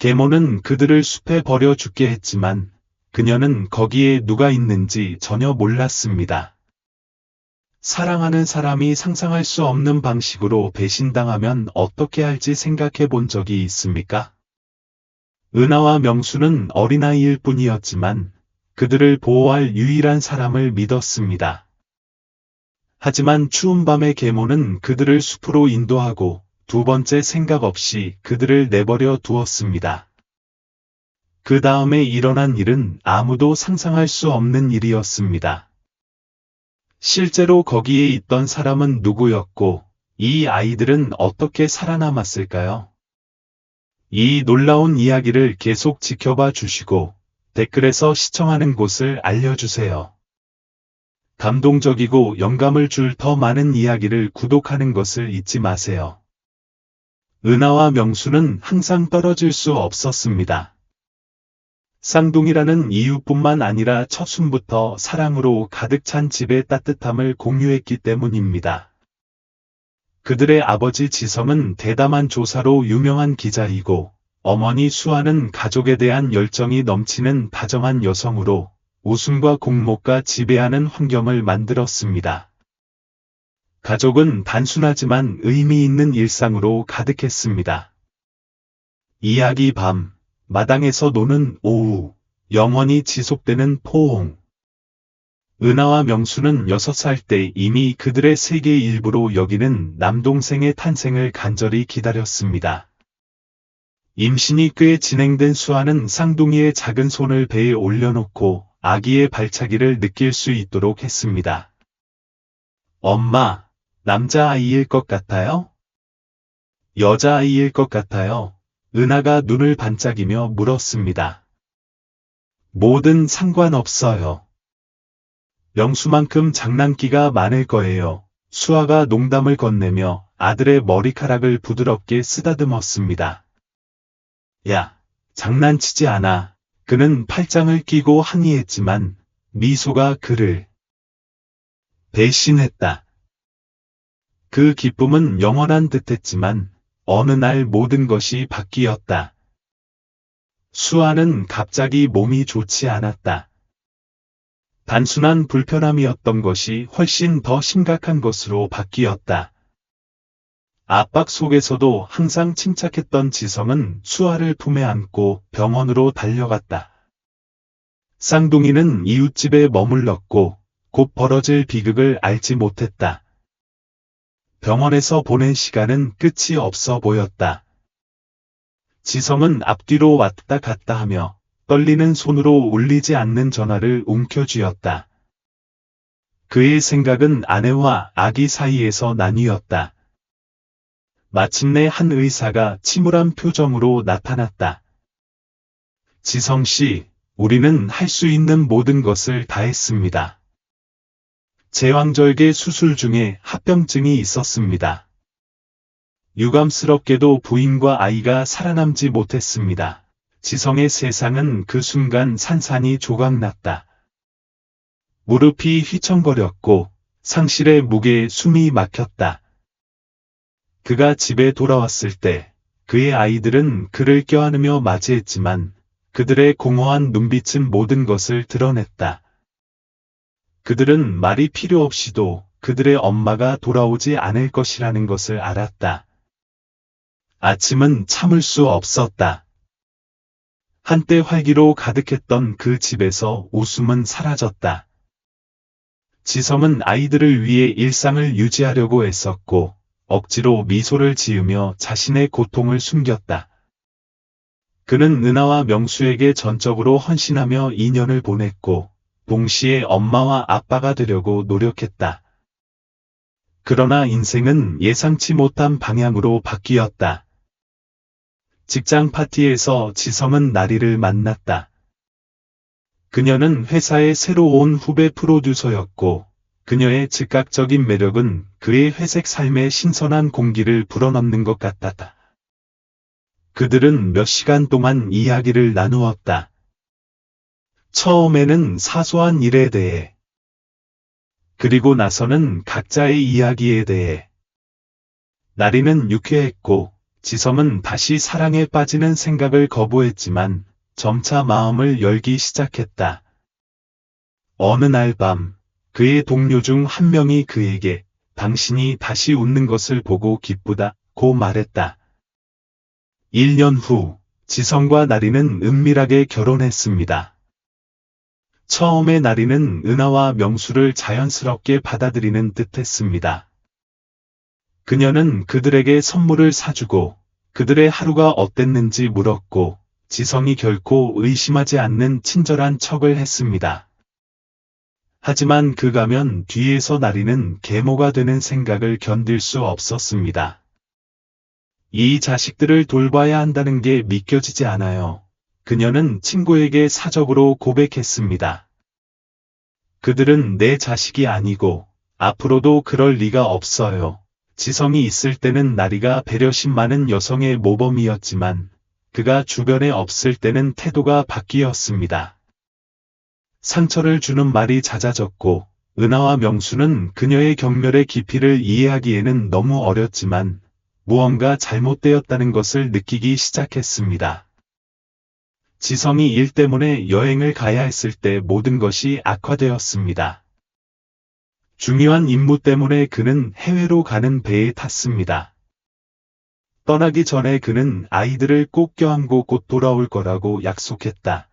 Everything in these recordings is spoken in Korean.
계모는 그들을 숲에 버려 죽게 했지만 그녀는 거기에 누가 있는지 전혀 몰랐습니다. 사랑하는 사람이 상상할 수 없는 방식으로 배신당하면 어떻게 할지 생각해 본 적이 있습니까? 은하와 명수는 어린아이일 뿐이었지만 그들을 보호할 유일한 사람을 믿었습니다. 하지만 추운 밤에 계모는 그들을 숲으로 인도하고 두 번째 생각 없이 그들을 내버려 두었습니다. 그 다음에 일어난 일은 아무도 상상할 수 없는 일이었습니다. 실제로 거기에 있던 사람은 누구였고 이 아이들은 어떻게 살아남았을까요? 이 놀라운 이야기를 계속 지켜봐 주시고 댓글에서 시청하는 곳을 알려주세요. 감동적이고 영감을 줄 더 많은 이야기를 구독하는 것을 잊지 마세요. 은하와 명수는 항상 떨어질 수 없었습니다. 쌍둥이라는 이유뿐만 아니라 첫순부터 사랑으로 가득 찬 집의 따뜻함을 공유했기 때문입니다. 그들의 아버지 지성은 대담한 조사로 유명한 기자이고 어머니 수아는 가족에 대한 열정이 넘치는 다정한 여성으로 웃음과 공목과 지배하는 환경을 만들었습니다. 가족은 단순하지만 의미 있는 일상으로 가득했습니다. 이야기 밤, 마당에서 노는 오후, 영원히 지속되는 포옹. 은하와 명수는 6살 때 이미 그들의 세계의 일부로 여기는 남동생의 탄생을 간절히 기다렸습니다. 임신이 꽤 진행된 수아는 쌍둥이의 작은 손을 배에 올려놓고 아기의 발차기를 느낄 수 있도록 했습니다. 엄마, 남자아이일 것 같아요? 여자아이일 것 같아요. 은하가 눈을 반짝이며 물었습니다. 뭐든 상관없어요. 명수만큼 장난기가 많을 거예요. 수아가 농담을 건네며 아들의 머리카락을 부드럽게 쓰다듬었습니다. 야, 장난치지 않아. 그는 팔짱을 끼고 항의했지만 미소가 그를 배신했다. 그 기쁨은 영원한 듯했지만 어느 날 모든 것이 바뀌었다. 수아는 갑자기 몸이 좋지 않았다. 단순한 불편함이었던 것이 훨씬 더 심각한 것으로 바뀌었다. 압박 속에서도 항상 침착했던 지성은 수아를 품에 안고 병원으로 달려갔다. 쌍둥이는 이웃집에 머물렀고 곧 벌어질 비극을 알지 못했다. 병원에서 보낸 시간은 끝이 없어 보였다. 지성은 앞뒤로 왔다 갔다 하며 떨리는 손으로 울리지 않는 전화를 움켜쥐었다. 그의 생각은 아내와 아기 사이에서 나뉘었다. 마침내 한 의사가 침울한 표정으로 나타났다. 지성 씨, 우리는 할 수 있는 모든 것을 다했습니다. 제왕절개 수술 중에 합병증이 있었습니다. 유감스럽게도 부인과 아이가 살아남지 못했습니다. 지성의 세상은 그 순간 산산이 조각났다. 무릎이 휘청거렸고 상실의 무게에 숨이 막혔다. 그가 집에 돌아왔을 때 그의 아이들은 그를 껴안으며 맞이했지만 그들의 공허한 눈빛은 모든 것을 드러냈다. 그들은 말이 필요 없이도 그들의 엄마가 돌아오지 않을 것이라는 것을 알았다. 아침은 참을 수 없었다. 한때 활기로 가득했던 그 집에서 웃음은 사라졌다. 지성은 아이들을 위해 일상을 유지하려고 애썼고 억지로 미소를 지으며 자신의 고통을 숨겼다. 그는 은하와 명수에게 전적으로 헌신하며 2년을 보냈고 동시에 엄마와 아빠가 되려고 노력했다. 그러나 인생은 예상치 못한 방향으로 바뀌었다. 직장 파티에서 지성은 나리를 만났다. 그녀는 회사의 새로 온 후배 프로듀서였고 그녀의 즉각적인 매력은 그의 회색 삶의 신선한 공기를 불어넣는 것 같았다. 그들은 몇 시간 동안 이야기를 나누었다. 처음에는 사소한 일에 대해, 그리고 나서는 각자의 이야기에 대해. 나리는 유쾌했고 지성은 다시 사랑에 빠지는 생각을 거부했지만 점차 마음을 열기 시작했다. 어느 날 밤, 그의 동료 중 한 명이 그에게 당신이 다시 웃는 것을 보고 기쁘다고 말했다. 1년 후, 지성과 나리는 은밀하게 결혼했습니다. 처음에 나리는 은하와 명수를 자연스럽게 받아들이는 듯했습니다. 그녀는 그들에게 선물을 사주고 그들의 하루가 어땠는지 물었고 지성이 결코 의심하지 않는 친절한 척을 했습니다. 하지만 그 가면 뒤에서 나리는 계모가 되는 생각을 견딜 수 없었습니다. 이 자식들을 돌봐야 한다는 게 믿겨지지 않아요. 그녀는 친구에게 사적으로 고백했습니다. 그들은 내 자식이 아니고 앞으로도 그럴 리가 없어요. 지성이 있을 때는 나리가 배려심 많은 여성의 모범이었지만 그가 주변에 없을 때는 태도가 바뀌었습니다. 상처를 주는 말이 잦아졌고 은하와 명수는 그녀의 경멸의 깊이를 이해하기에는 너무 어렸지만 무언가 잘못되었다는 것을 느끼기 시작했습니다. 지성이 일 때문에 여행을 가야 했을 때 모든 것이 악화되었습니다. 중요한 임무 때문에 그는 해외로 가는 배에 탔습니다. 떠나기 전에 그는 아이들을 꼭 껴안고 곧 돌아올 거라고 약속했다.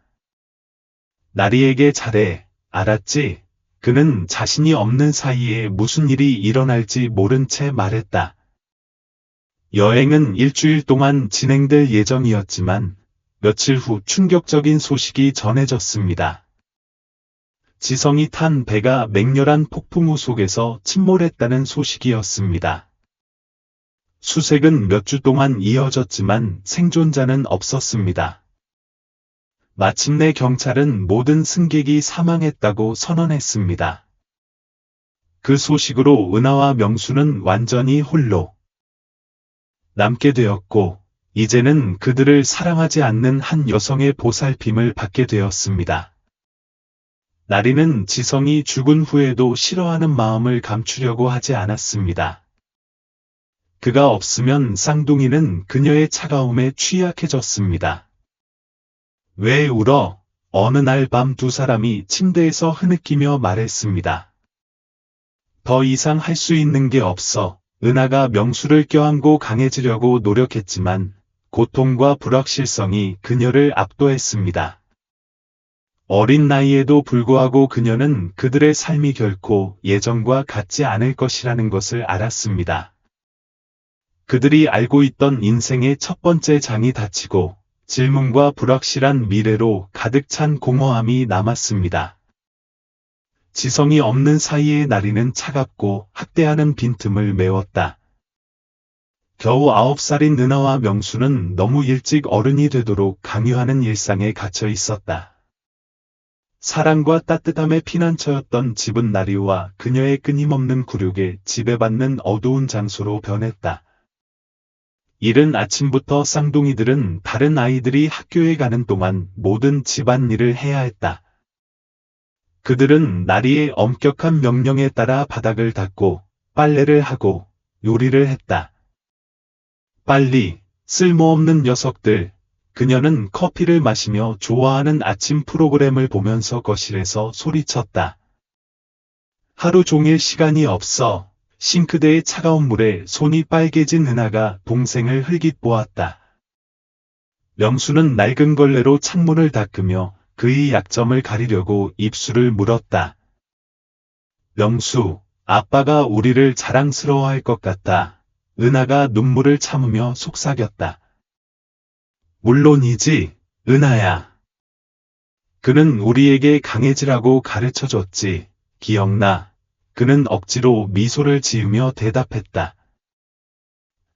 나리에게 잘해, 알았지? 그는 자신이 없는 사이에 무슨 일이 일어날지 모른 채 말했다. 여행은 일주일 동안 진행될 예정이었지만 며칠 후 충격적인 소식이 전해졌습니다. 지성이 탄 배가 맹렬한 폭풍우 속에서 침몰했다는 소식이었습니다. 수색은 몇 주 동안 이어졌지만 생존자는 없었습니다. 마침내 경찰은 모든 승객이 사망했다고 선언했습니다. 그 소식으로 은하와 명수는 완전히 홀로 남게 되었고, 이제는 그들을 사랑하지 않는 한 여성의 보살핌을 받게 되었습니다. 나리는 지성이 죽은 후에도 싫어하는 마음을 감추려고 하지 않았습니다. 그가 없으면 쌍둥이는 그녀의 차가움에 취약해졌습니다. 왜 울어? 어느 날 밤 두 사람이 침대에서 흐느끼며 말했습니다. 더 이상 할 수 있는 게 없어. 은하가 명수를 껴안고 강해지려고 노력했지만 고통과 불확실성이 그녀를 압도했습니다. 어린 나이에도 불구하고 그녀는 그들의 삶이 결코 예전과 같지 않을 것이라는 것을 알았습니다. 그들이 알고 있던 인생의 첫 번째 장이 닫히고 질문과 불확실한 미래로 가득 찬 공허함이 남았습니다. 지성이 없는 사이에 나리는 차갑고 학대하는 빈틈을 메웠다. 겨우 9살인 은하와 명수는 너무 일찍 어른이 되도록 강요하는 일상에 갇혀 있었다. 사랑과 따뜻함의 피난처였던 집은 나리와 그녀의 끊임없는 굴욕에 지배받는 어두운 장소로 변했다. 이른 아침부터 쌍둥이들은 다른 아이들이 학교에 가는 동안 모든 집안일을 해야 했다. 그들은 나리의 엄격한 명령에 따라 바닥을 닦고 빨래를 하고 요리를 했다. 빨리, 쓸모없는 녀석들. 그녀는 커피를 마시며 좋아하는 아침 프로그램을 보면서 거실에서 소리쳤다. 하루 종일 시간이 없어. 싱크대의 차가운 물에 손이 빨개진 은하가 동생을 흘깃보았다. 명수는 낡은 걸레로 창문을 닦으며 그의 약점을 가리려고 입술을 물었다. 명수, 아빠가 우리를 자랑스러워할 것 같다. 은하가 눈물을 참으며 속삭였다. 물론이지, 은하야. 그는 우리에게 강해지라고 가르쳐줬지. 기억나. 그는 억지로 미소를 지으며 대답했다.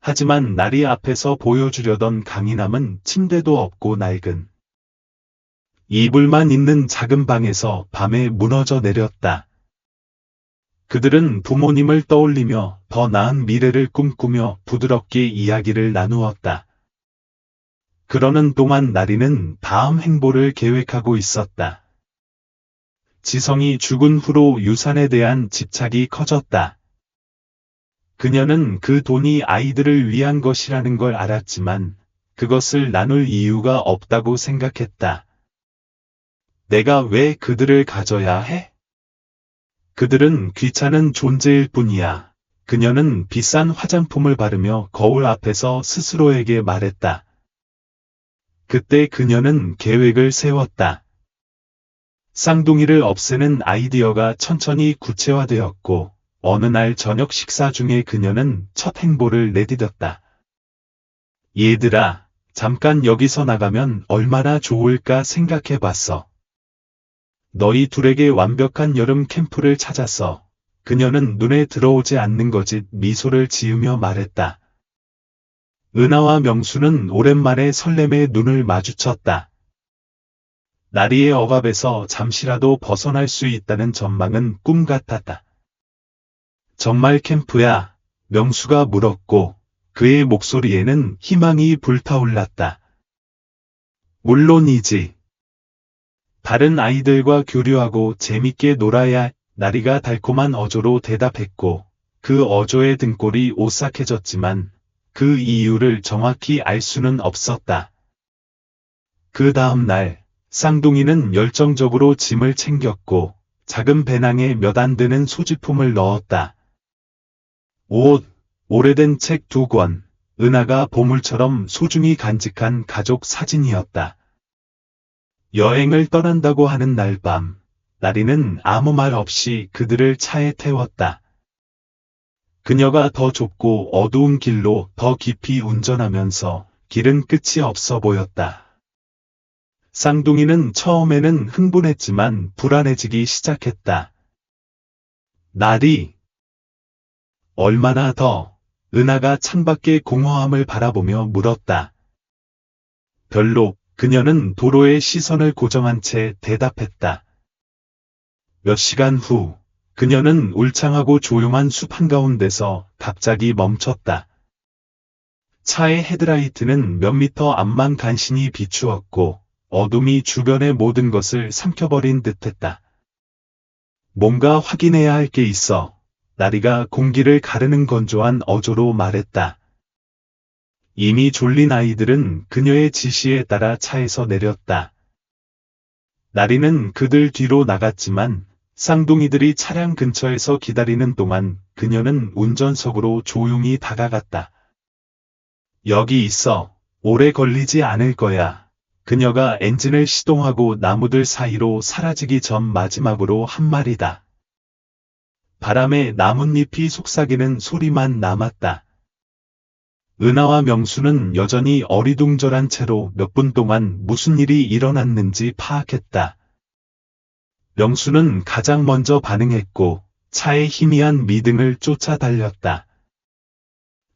하지만 나리 앞에서 보여주려던 강인함은 침대도 없고 낡은 이불만 있는 작은 방에서 밤에 무너져 내렸다. 그들은 부모님을 떠올리며 더 나은 미래를 꿈꾸며 부드럽게 이야기를 나누었다. 그러는 동안 나리는 다음 행보를 계획하고 있었다. 지성이 죽은 후로 유산에 대한 집착이 커졌다. 그녀는 그 돈이 아이들을 위한 것이라는 걸 알았지만 그것을 나눌 이유가 없다고 생각했다. 내가 왜 그들을 가져야 해? 그들은 귀찮은 존재일 뿐이야. 그녀는 비싼 화장품을 바르며 거울 앞에서 스스로에게 말했다. 그때 그녀는 계획을 세웠다. 쌍둥이를 없애는 아이디어가 천천히 구체화되었고, 어느 날 저녁 식사 중에 그녀는 첫 행보를 내디뎠다. 얘들아, 잠깐 여기서 나가면 얼마나 좋을까 생각해봤어. 너희 둘에게 완벽한 여름 캠프를 찾았어. 그녀는 눈에 들어오지 않는 거짓 미소를 지으며 말했다. 은하와 명수는 오랜만에 설렘의 눈을 마주쳤다. 나리의 억압에서 잠시라도 벗어날 수 있다는 전망은 꿈 같았다. 정말 캠프야? 명수가 물었고 그의 목소리에는 희망이 불타올랐다. 물론이지. 다른 아이들과 교류하고 재밌게 놀아야 나리가 달콤한 어조로 대답했고 그 어조의 등골이 오싹해졌지만 그 이유를 정확히 알 수는 없었다. 그 다음 날 쌍둥이는 열정적으로 짐을 챙겼고 작은 배낭에 몇 안 되는 소지품을 넣었다. 옷, 오래된 책 2권, 은하가 보물처럼 소중히 간직한 가족 사진이었다. 여행을 떠난다고 하는 날 밤, 나리는 아무 말 없이 그들을 차에 태웠다. 그녀가 더 좁고 어두운 길로 더 깊이 운전하면서 길은 끝이 없어 보였다. 쌍둥이는 처음에는 흥분했지만 불안해지기 시작했다. 나리! 얼마나 더? 은하가 창밖의 공허함을 바라보며 물었다. 별로. 그녀는 도로에 시선을 고정한 채 대답했다. 몇 시간 후, 그녀는 울창하고 조용한 숲 한가운데서 갑자기 멈췄다. 차의 헤드라이트는 몇 미터 앞만 간신히 비추었고, 어둠이 주변의 모든 것을 삼켜버린 듯했다. 뭔가 확인해야 할 게 있어. 나리가 공기를 가르는 건조한 어조로 말했다. 이미 졸린 아이들은 그녀의 지시에 따라 차에서 내렸다. 나리는 그들 뒤로 나갔지만 쌍둥이들이 차량 근처에서 기다리는 동안 그녀는 운전석으로 조용히 다가갔다. 여기 있어. 오래 걸리지 않을 거야. 그녀가 엔진을 시동하고 나무들 사이로 사라지기 전 마지막으로 한 말이다. 바람에 나뭇잎이 속삭이는 소리만 남았다. 은하와 명수는 여전히 어리둥절한 채로 몇 분 동안 무슨 일이 일어났는지 파악했다. 명수는 가장 먼저 반응했고 차의 희미한 미등을 쫓아 달렸다.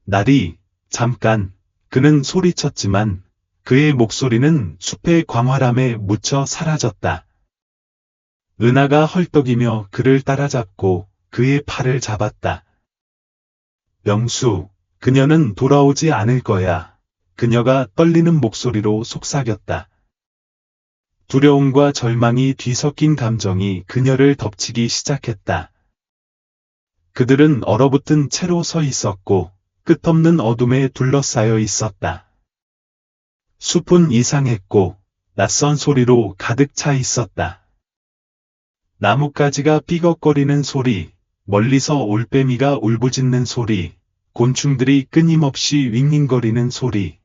나리, 잠깐. 그는 소리쳤지만 그의 목소리는 숲의 광활함에 묻혀 사라졌다. 은하가 헐떡이며 그를 따라잡고 그의 팔을 잡았다. 명수. 그녀는 돌아오지 않을 거야. 그녀가 떨리는 목소리로 속삭였다. 두려움과 절망이 뒤섞인 감정이 그녀를 덮치기 시작했다. 그들은 얼어붙은 채로 서 있었고 끝없는 어둠에 둘러싸여 있었다. 숲은 이상했고 낯선 소리로 가득 차 있었다. 나뭇가지가 삐걱거리는 소리, 멀리서 올빼미가 울부짖는 소리, 곤충들이 끊임없이 윙윙거리는 소리.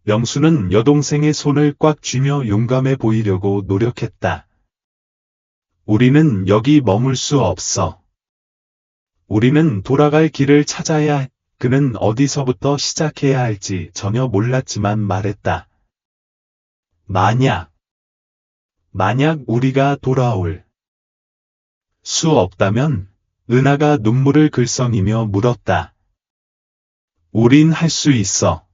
명수는 여동생의 손을 꽉 쥐며 용감해 보이려고 노력했다. 우리는 여기 머물 수 없어. 우리는 돌아갈 길을 찾아야 해. 그는 어디서부터 시작해야 할지 전혀 몰랐지만 말했다. 만약 우리가 돌아올 수 없다면? 은하가 눈물을 글썽이며 물었다. 우린 할 수 있어.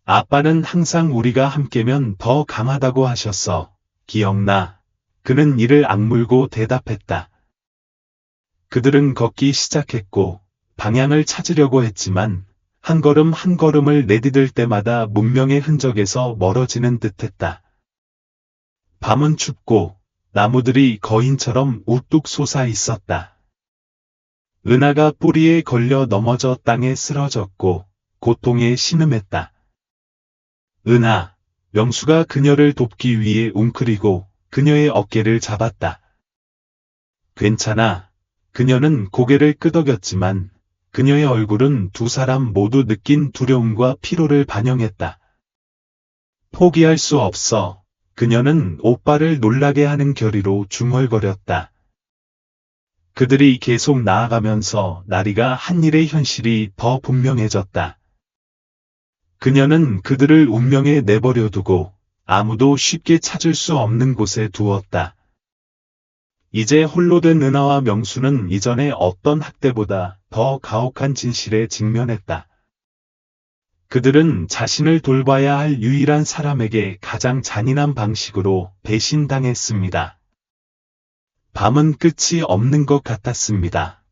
아빠는 항상 우리가 함께면 더 강하다고 하셨어. 기억나? 그는 이를 악물고 대답했다. 그들은 걷기 시작했고 방향을 찾으려고 했지만 한 걸음 한 걸음을 내디딜 때마다 문명의 흔적에서 멀어지는 듯했다. 밤은 춥고 나무들이 거인처럼 우뚝 솟아 있었다. 은하가 뿌리에 걸려 넘어져 땅에 쓰러졌고 고통에 신음했다. 은하, 명수가 그녀를 돕기 위해 웅크리고 그녀의 어깨를 잡았다. 괜찮아. 그녀는 고개를 끄덕였지만 그녀의 얼굴은 두 사람 모두 느낀 두려움과 피로를 반영했다. 포기할 수 없어. 그녀는 오빠를 놀라게 하는 결의로 중얼거렸다. 그들이 계속 나아가면서 나리가 한 일의 현실이 더 분명해졌다. 그녀는 그들을 운명에 내버려 두고 아무도 쉽게 찾을 수 없는 곳에 두었다. 이제 홀로 된 은하와 명수는 이전의 어떤 학대보다 더 가혹한 진실에 직면했다. 그들은 자신을 돌봐야 할 유일한 사람에게 가장 잔인한 방식으로 배신당했습니다. 밤은 끝이 없는 것 같았습니다.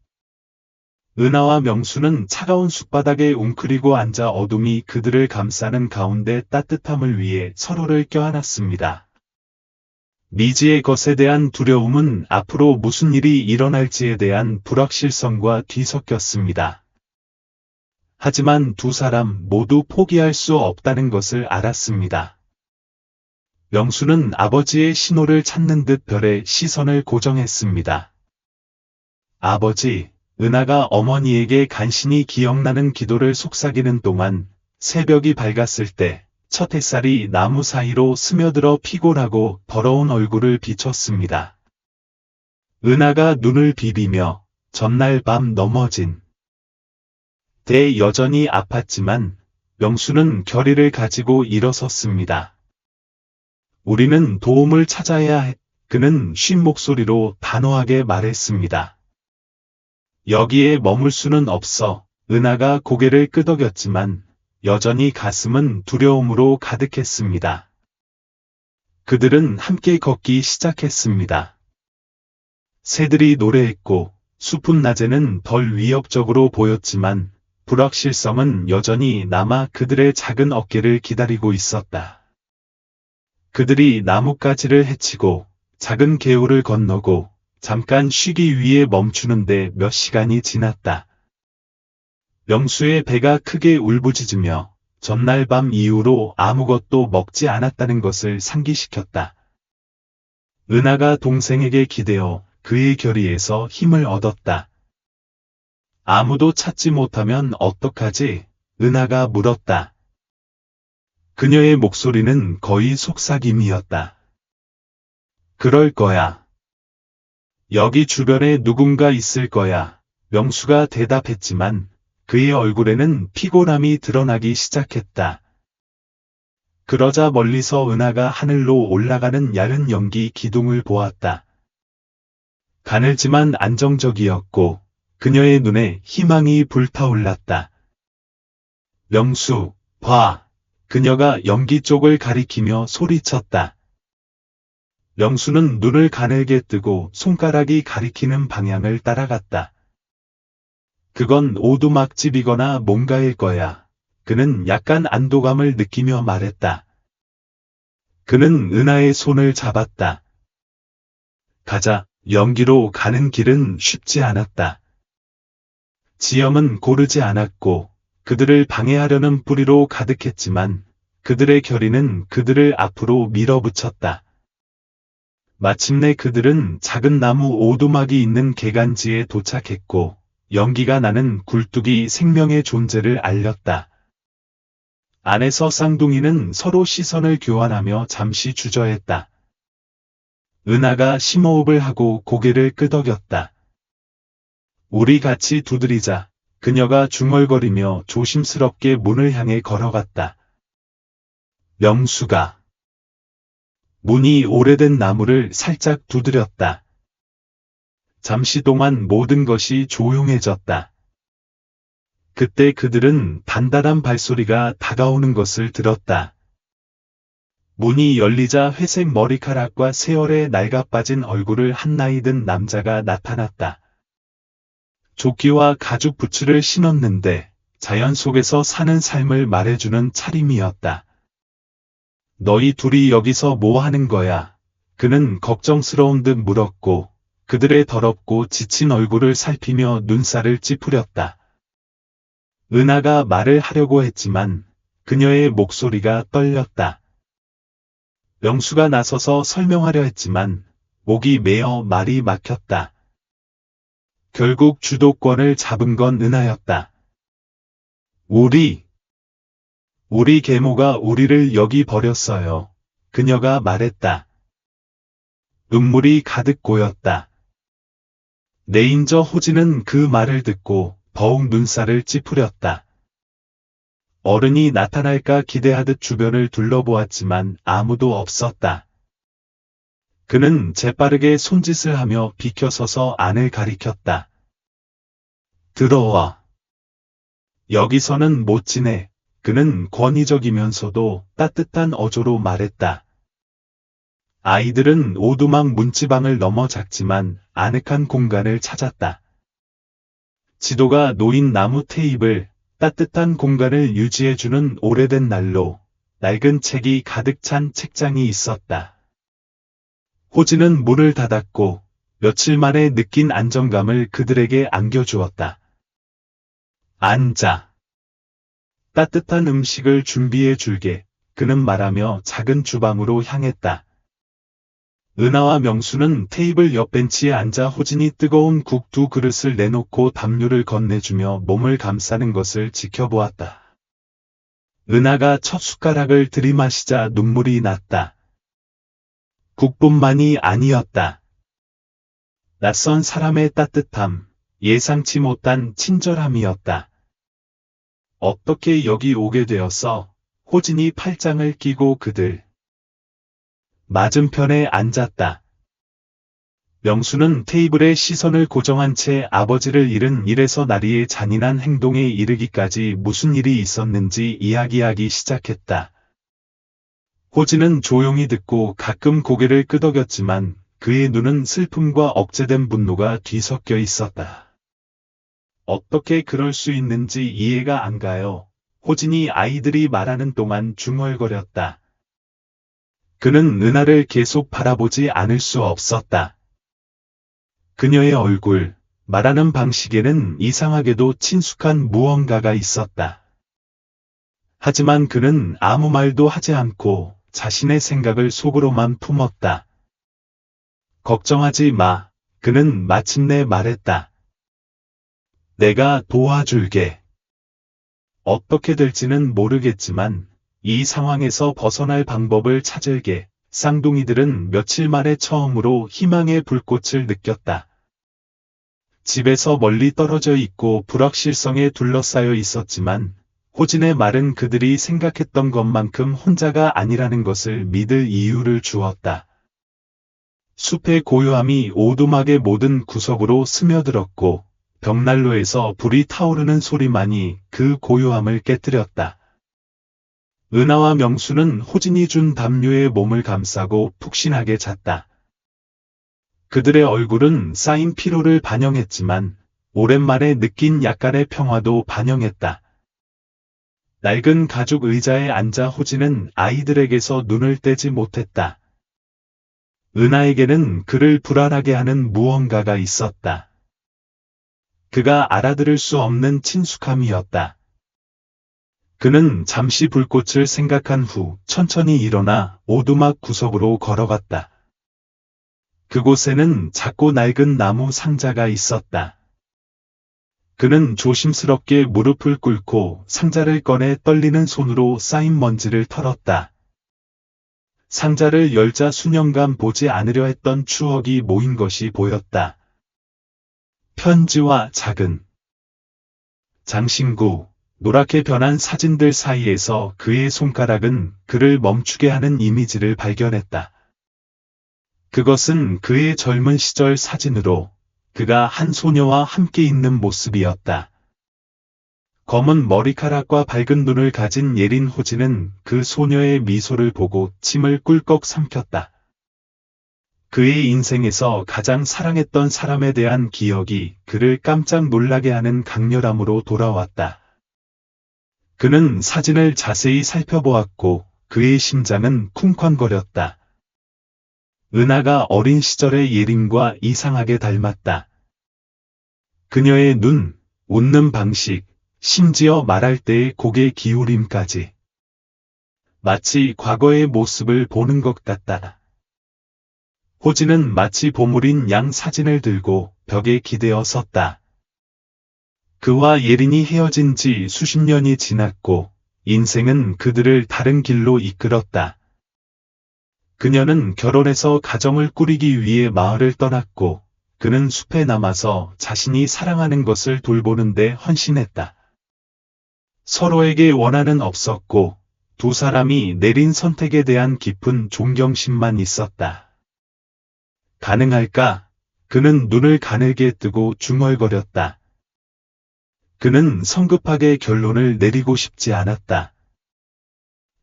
은하와 명수는 차가운 숲바닥에 웅크리고 앉아 어둠이 그들을 감싸는 가운데 따뜻함을 위해 서로를 껴안았습니다. 미지의 것에 대한 두려움은 앞으로 무슨 일이 일어날지에 대한 불확실성과 뒤섞였습니다. 하지만 두 사람 모두 포기할 수 없다는 것을 알았습니다. 명수는 아버지의 신호를 찾는 듯 별에 시선을 고정했습니다. 아버지, 은하가 어머니에게 간신히 기억나는 기도를 속삭이는 동안 새벽이 밝았을 때 첫 햇살이 나무 사이로 스며들어 피곤하고 더러운 얼굴을 비췄습니다. 은하가 눈을 비비며 전날 밤 넘어진 때 여전히 아팠지만 명수는 결의를 가지고 일어섰습니다. 우리는 도움을 찾아야 해. 그는 쉰 목소리로 단호하게 말했습니다. 여기에 머물 수는 없어. 은하가 고개를 끄덕였지만 여전히 가슴은 두려움으로 가득했습니다. 그들은 함께 걷기 시작했습니다. 새들이 노래했고 숲은 낮에는 덜 위협적으로 보였지만 불확실성은 여전히 남아 그들의 작은 어깨를 기다리고 있었다. 그들이 나뭇가지를 헤치고 작은 개울을 건너고 잠깐 쉬기 위해 멈추는데 몇 시간이 지났다. 명수의 배가 크게 울부짖으며 전날 밤 이후로 아무것도 먹지 않았다는 것을 상기시켰다. 은하가 동생에게 기대어 그의 결의에서 힘을 얻었다. 아무도 찾지 못하면 어떡하지? 은하가 물었다. 그녀의 목소리는 거의 속삭임이었다. 그럴 거야. 여기 주변에 누군가 있을 거야. 명수가 대답했지만 그의 얼굴에는 피곤함이 드러나기 시작했다. 그러자 멀리서 은하가 하늘로 올라가는 얇은 연기 기둥을 보았다. 가늘지만 안정적이었고 그녀의 눈에 희망이 불타올랐다. 명수, 봐. 그녀가 연기 쪽을 가리키며 소리쳤다. 명수는 눈을 가늘게 뜨고 손가락이 가리키는 방향을 따라갔다. 그건 오두막집이거나 뭔가일 거야. 그는 약간 안도감을 느끼며 말했다. 그는 은하의 손을 잡았다. 가자. 연기로 가는 길은 쉽지 않았다. 지형은 고르지 않았고 그들을 방해하려는 뿌리로 가득했지만 그들의 결의는 그들을 앞으로 밀어붙였다. 마침내 그들은 작은 나무 오두막이 있는 개간지에 도착했고 연기가 나는 굴뚝이 생명의 존재를 알렸다. 안에서 쌍둥이는 서로 시선을 교환하며 잠시 주저했다. 은하가 심호흡을 하고 고개를 끄덕였다. 우리 같이 두드리자. 그녀가 중얼거리며 조심스럽게 문을 향해 걸어갔다. 명수가 문이 오래된 나무를 살짝 두드렸다. 잠시 동안 모든 것이 조용해졌다. 그때 그들은 단단한 발소리가 다가오는 것을 들었다. 문이 열리자 회색 머리카락과 세월에 낡아빠진 얼굴을 한 나이 든 남자가 나타났다. 조끼와 가죽 부츠를 신었는데 자연 속에서 사는 삶을 말해주는 차림이었다. 너희 둘이 여기서 뭐 하는 거야? 그는 걱정스러운 듯 물었고 그들의 더럽고 지친 얼굴을 살피며 눈살을 찌푸렸다. 은하가 말을 하려고 했지만 그녀의 목소리가 떨렸다. 명수가 나서서 설명하려 했지만 목이 메어 말이 막혔다. 결국 주도권을 잡은 건 은하였다. 우리 계모가 우리를 여기 버렸어요. 그녀가 말했다. 눈물이 가득 고였다. 레인저 호진은 그 말을 듣고 더욱 눈살을 찌푸렸다. 어른이 나타날까 기대하듯 주변을 둘러보았지만 아무도 없었다. 그는 재빠르게 손짓을 하며 비켜서서 안을 가리켰다. 들어와. 여기서는 못 지내. 그는 권위적이면서도 따뜻한 어조로 말했다. 아이들은 오두막 문지방을 넘어 작지만 아늑한 공간을 찾았다. 지도가 놓인 나무 테이블, 따뜻한 공간을 유지해주는 오래된 난로, 낡은 책이 가득 찬 책장이 있었다. 호진은 문을 닫았고 며칠 만에 느낀 안정감을 그들에게 안겨주었다. 앉아. 따뜻한 음식을 준비해 줄게. 그는 말하며 작은 주방으로 향했다. 은하와 명수는 테이블 옆 벤치에 앉아 호진이 뜨거운 국 2그릇을 내놓고 담요를 건네주며 몸을 감싸는 것을 지켜보았다. 은하가 첫 숟가락을 들이마시자 눈물이 났다. 국뿐만이 아니었다. 낯선 사람의 따뜻함, 예상치 못한 친절함이었다. 어떻게 여기 오게 되었어? 호진이 팔짱을 끼고 그들 맞은편에 앉았다. 명수는 테이블에 시선을 고정한 채 아버지를 잃은 일에서 나리의 잔인한 행동에 이르기까지 무슨 일이 있었는지 이야기하기 시작했다. 호진은 조용히 듣고 가끔 고개를 끄덕였지만 그의 눈은 슬픔과 억제된 분노가 뒤섞여 있었다. 어떻게 그럴 수 있는지 이해가 안 가요. 호진이 아이들이 말하는 동안 중얼거렸다. 그는 은하를 계속 바라보지 않을 수 없었다. 그녀의 얼굴, 말하는 방식에는 이상하게도 친숙한 무언가가 있었다. 하지만 그는 아무 말도 하지 않고 자신의 생각을 속으로만 품었다. 걱정하지 마. 그는 마침내 말했다. 내가 도와줄게. 어떻게 될지는 모르겠지만 이 상황에서 벗어날 방법을 찾을게. 쌍둥이들은 며칠 만에 처음으로 희망의 불꽃을 느꼈다. 집에서 멀리 떨어져 있고 불확실성에 둘러싸여 있었지만 호진의 말은 그들이 생각했던 것만큼 혼자가 아니라는 것을 믿을 이유를 주었다. 숲의 고요함이 오두막의 모든 구석으로 스며들었고 벽난로에서 불이 타오르는 소리만이 그 고요함을 깨뜨렸다. 은하와 명수는 호진이 준 담요에 몸을 감싸고 푹신하게 잤다. 그들의 얼굴은 쌓인 피로를 반영했지만 오랜만에 느낀 약간의 평화도 반영했다. 낡은 가죽 의자에 앉아 호진은 아이들에게서 눈을 떼지 못했다. 은하에게는 그를 불안하게 하는 무언가가 있었다. 그가 알아들을 수 없는 친숙함이었다. 그는 잠시 불꽃을 생각한 후 천천히 일어나 오두막 구석으로 걸어갔다. 그곳에는 작고 낡은 나무 상자가 있었다. 그는 조심스럽게 무릎을 꿇고 상자를 꺼내 떨리는 손으로 쌓인 먼지를 털었다. 상자를 열자 수년간 보지 않으려 했던 추억이 모인 것이 보였다. 편지와 작은 장신구, 노랗게 변한 사진들 사이에서 그의 손가락은 그를 멈추게 하는 이미지를 발견했다. 그것은 그의 젊은 시절 사진으로 그가 한 소녀와 함께 있는 모습이었다. 검은 머리카락과 밝은 눈을 가진 예린 호진은 그 소녀의 미소를 보고 침을 꿀꺽 삼켰다. 그의 인생에서 가장 사랑했던 사람에 대한 기억이 그를 깜짝 놀라게 하는 강렬함으로 돌아왔다. 그는 사진을 자세히 살펴보았고 그의 심장은 쿵쾅거렸다. 은하가 어린 시절의 예린과 이상하게 닮았다. 그녀의 눈, 웃는 방식, 심지어 말할 때의 고개 기울임까지. 마치 과거의 모습을 보는 것 같다. 호진은 마치 보물인 양 사진을 들고 벽에 기대어 섰다. 그와 예린이 헤어진 지 수십 년이 지났고 인생은 그들을 다른 길로 이끌었다. 그녀는 결혼해서 가정을 꾸리기 위해 마을을 떠났고 그는 숲에 남아서 자신이 사랑하는 것을 돌보는 데 헌신했다. 서로에게 원한은 없었고 두 사람이 내린 선택에 대한 깊은 존경심만 있었다. 가능할까? 그는 눈을 가늘게 뜨고 중얼거렸다. 그는 성급하게 결론을 내리고 싶지 않았다.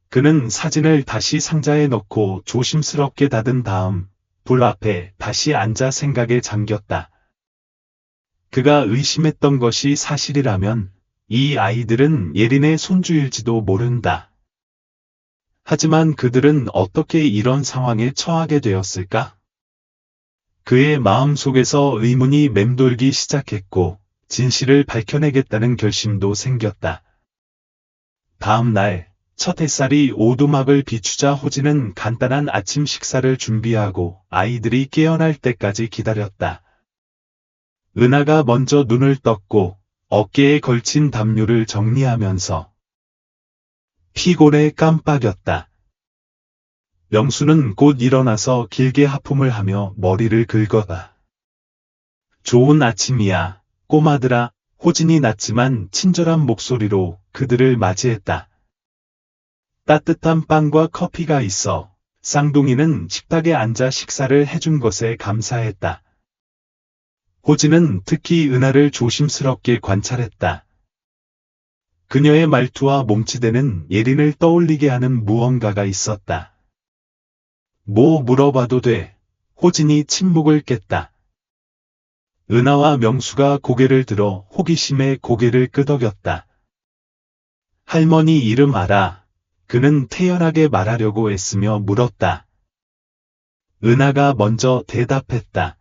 그는 사진을 다시 상자에 넣고 조심스럽게 닫은 다음 불 앞에 다시 앉아 생각에 잠겼다. 그가 의심했던 것이 사실이라면 이 아이들은 예린의 손주일지도 모른다. 하지만 그들은 어떻게 이런 상황에 처하게 되었을까? 그의 마음속에서 의문이 맴돌기 시작했고 진실을 밝혀내겠다는 결심도 생겼다. 다음 날, 첫 햇살이 오두막을 비추자 호진은 간단한 아침 식사를 준비하고 아이들이 깨어날 때까지 기다렸다. 은하가 먼저 눈을 떴고 어깨에 걸친 담요를 정리하면서 피골에 깜빡였다. 명수는 곧 일어나서 길게 하품을 하며 머리를 긁어다. 좋은 아침이야, 꼬마들아. 호진이 낮지만 친절한 목소리로 그들을 맞이했다. 따뜻한 빵과 커피가 있어. 쌍둥이는 식탁에 앉아 식사를 해준 것에 감사했다. 호진은 특히 은하를 조심스럽게 관찰했다. 그녀의 말투와 몸치대는 예린을 떠올리게 하는 무언가가 있었다. 뭐 물어봐도 돼. 호진이 침묵을 깼다. 은하와 명수가 고개를 들어 호기심에 고개를 끄덕였다. 할머니 이름 알아? 그는 태연하게 말하려고 애쓰며 물었다. 은하가 먼저 대답했다.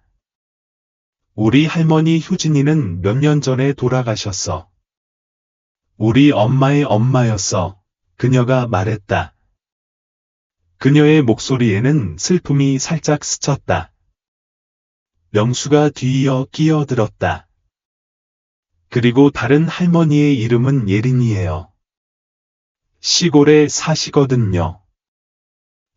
우리 할머니 효진이는 몇 년 전에 돌아가셨어. 우리 엄마의 엄마였어. 그녀가 말했다. 그녀의 목소리에는 슬픔이 살짝 스쳤다. 명수가 뒤이어 끼어들었다. 그리고 다른 할머니의 이름은 예린이에요. 시골에 사시거든요.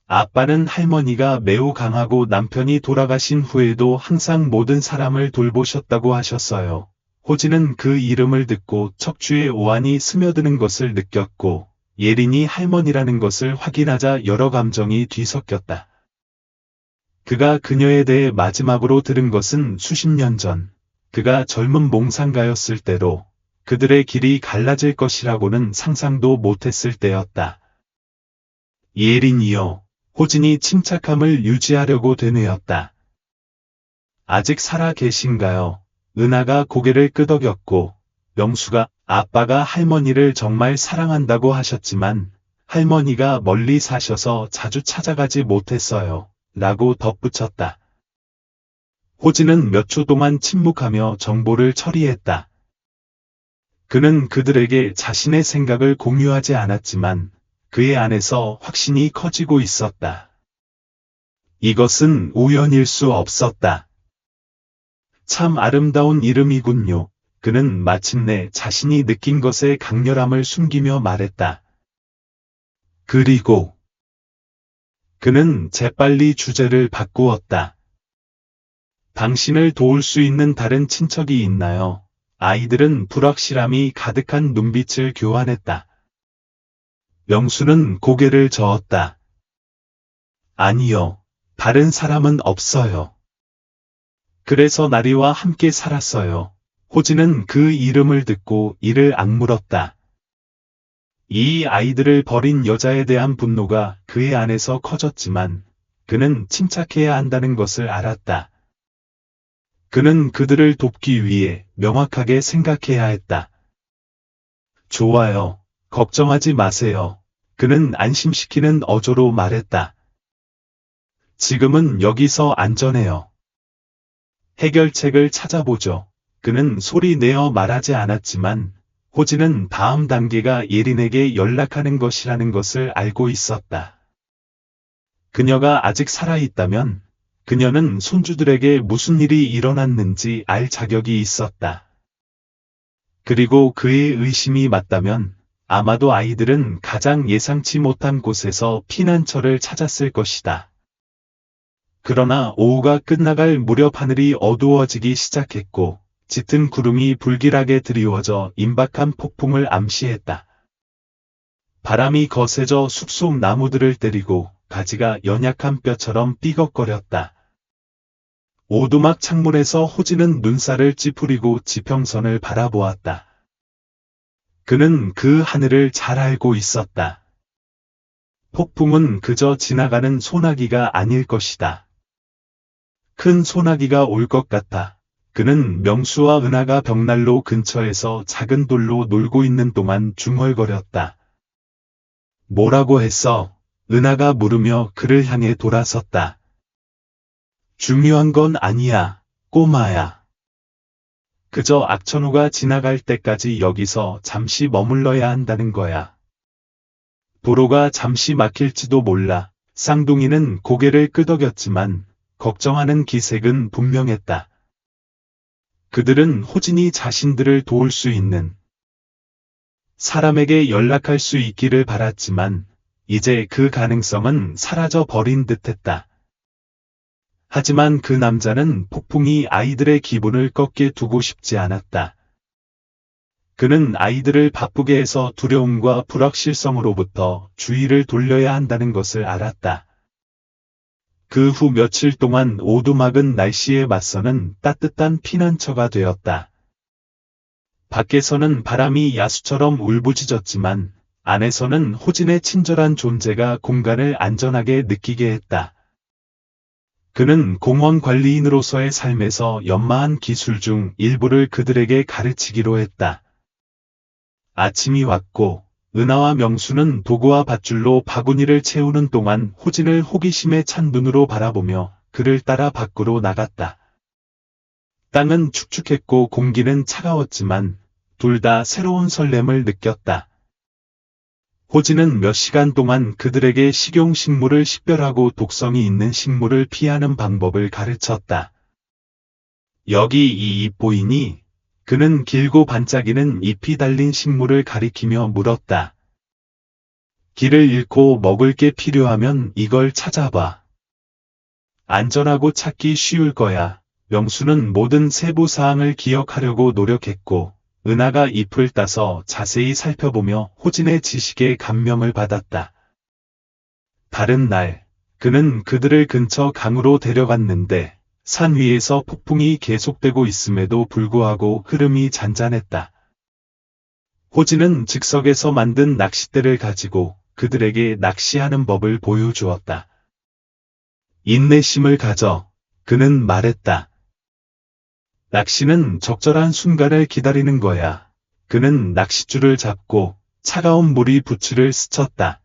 아빠는 할머니가 매우 강하고 남편이 돌아가신 후에도 항상 모든 사람을 돌보셨다고 하셨어요. 호진은 그 이름을 듣고 척추에 오한이 스며드는 것을 느꼈고 예린이 할머니라는 것을 확인하자 여러 감정이 뒤섞였다. 그가 그녀에 대해 마지막으로 들은 것은 수십 년 전, 그가 젊은 몽상가였을 때로 그들의 길이 갈라질 것이라고는 상상도 못했을 때였다. 예린이요. 호진이 침착함을 유지하려고 되뇌었다. 아직 살아 계신가요? 은하가 고개를 끄덕였고 명수가 아빠가 할머니를 정말 사랑한다고 하셨지만 할머니가 멀리 사셔서 자주 찾아가지 못했어요. 라고 덧붙였다. 호진은 몇 초 동안 침묵하며 정보를 처리했다. 그는 그들에게 자신의 생각을 공유하지 않았지만 그의 안에서 확신이 커지고 있었다. 이것은 우연일 수 없었다. 참 아름다운 이름이군요. 그는 마침내 자신이 느낀 것의 강렬함을 숨기며 말했다. 그리고 그는 재빨리 주제를 바꾸었다. 당신을 도울 수 있는 다른 친척이 있나요? 아이들은 불확실함이 가득한 눈빛을 교환했다. 명수는 고개를 저었다. 아니요. 다른 사람은 없어요. 그래서 나리와 함께 살았어요. 호진은 그 이름을 듣고 이를 악물었다. 이 아이들을 버린 여자에 대한 분노가 그의 안에서 커졌지만 그는 침착해야 한다는 것을 알았다. 그는 그들을 돕기 위해 명확하게 생각해야 했다. 좋아요. 걱정하지 마세요. 그는 안심시키는 어조로 말했다. 지금은 여기서 안전해요. 해결책을 찾아보죠. 그는 소리 내어 말하지 않았지만 호진은 다음 단계가 예린에게 연락하는 것이라는 것을 알고 있었다. 그녀가 아직 살아있다면 그녀는 손주들에게 무슨 일이 일어났는지 알 자격이 있었다. 그리고 그의 의심이 맞다면 아마도 아이들은 가장 예상치 못한 곳에서 피난처를 찾았을 것이다. 그러나 오후가 끝나갈 무렵 하늘이 어두워지기 시작했고 짙은 구름이 불길하게 드리워져 임박한 폭풍을 암시했다. 바람이 거세져 숲속 나무들을 때리고 가지가 연약한 뼈처럼 삐걱거렸다. 오두막 창문에서 호진은 눈살을 찌푸리고 지평선을 바라보았다. 그는 그 하늘을 잘 알고 있었다. 폭풍은 그저 지나가는 소나기가 아닐 것이다. 큰 소나기가 올 것 같아. 그는 명수와 은하가 벽난로 근처에서 작은 돌로 놀고 있는 동안 중얼거렸다. 뭐라고 했어? 은하가 물으며 그를 향해 돌아섰다. 중요한 건 아니야, 꼬마야. 그저 악천후가 지나갈 때까지 여기서 잠시 머물러야 한다는 거야. 도로가 잠시 막힐지도 몰라. 쌍둥이는 고개를 끄덕였지만 걱정하는 기색은 분명했다. 그들은 호진이 자신들을 도울 수 있는 사람에게 연락할 수 있기를 바랐지만 이제 그 가능성은 사라져 버린 듯했다. 하지만 그 남자는 폭풍이 아이들의 기분을 꺾게 두고 싶지 않았다. 그는 아이들을 바쁘게 해서 두려움과 불확실성으로부터 주의를 돌려야 한다는 것을 알았다. 그 후 며칠 동안 오두막은 날씨에 맞서는 따뜻한 피난처가 되었다. 밖에서는 바람이 야수처럼 울부짖었지만 안에서는 호진의 친절한 존재가 공간을 안전하게 느끼게 했다. 그는 공원 관리인으로서의 삶에서 연마한 기술 중 일부를 그들에게 가르치기로 했다. 아침이 왔고 은하와 명수는 도구와 밧줄로 바구니를 채우는 동안 호진을 호기심에 찬 눈으로 바라보며 그를 따라 밖으로 나갔다. 땅은 축축했고 공기는 차가웠지만 둘 다 새로운 설렘을 느꼈다. 호진은 몇 시간 동안 그들에게 식용식물을 식별하고 독성이 있는 식물을 피하는 방법을 가르쳤다. 여기 이 잎 보이니? 그는 길고 반짝이는 잎이 달린 식물을 가리키며 물었다. 길을 잃고 먹을 게 필요하면 이걸 찾아봐. 안전하고 찾기 쉬울 거야. 명수는 모든 세부사항을 기억하려고 노력했고 은하가 잎을 따서 자세히 살펴보며 호진의 지식에 감명을 받았다. 다른 날, 그는 그들을 근처 강으로 데려갔는데 산 위에서 폭풍이 계속되고 있음에도 불구하고 흐름이 잔잔했다. 호진은 즉석에서 만든 낚싯대를 가지고 그들에게 낚시하는 법을 보여주었다. 인내심을 가져, 그는 말했다. 낚시는 적절한 순간을 기다리는 거야. 그는 낚싯줄을 잡고 차가운 물이 부츠를 스쳤다.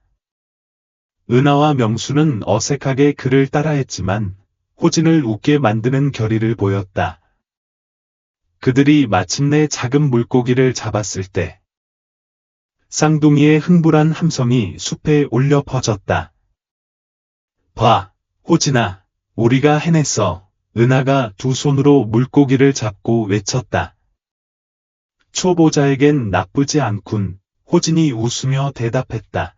은하와 명수는 어색하게 그를 따라했지만 호진을 웃게 만드는 결의를 보였다. 그들이 마침내 작은 물고기를 잡았을 때 쌍둥이의 흥분한 함성이 숲에 울려 퍼졌다. 봐, 호진아, 우리가 해냈어. 은하가 두 손으로 물고기를 잡고 외쳤다. 초보자에겐 나쁘지 않군. 호진이 웃으며 대답했다.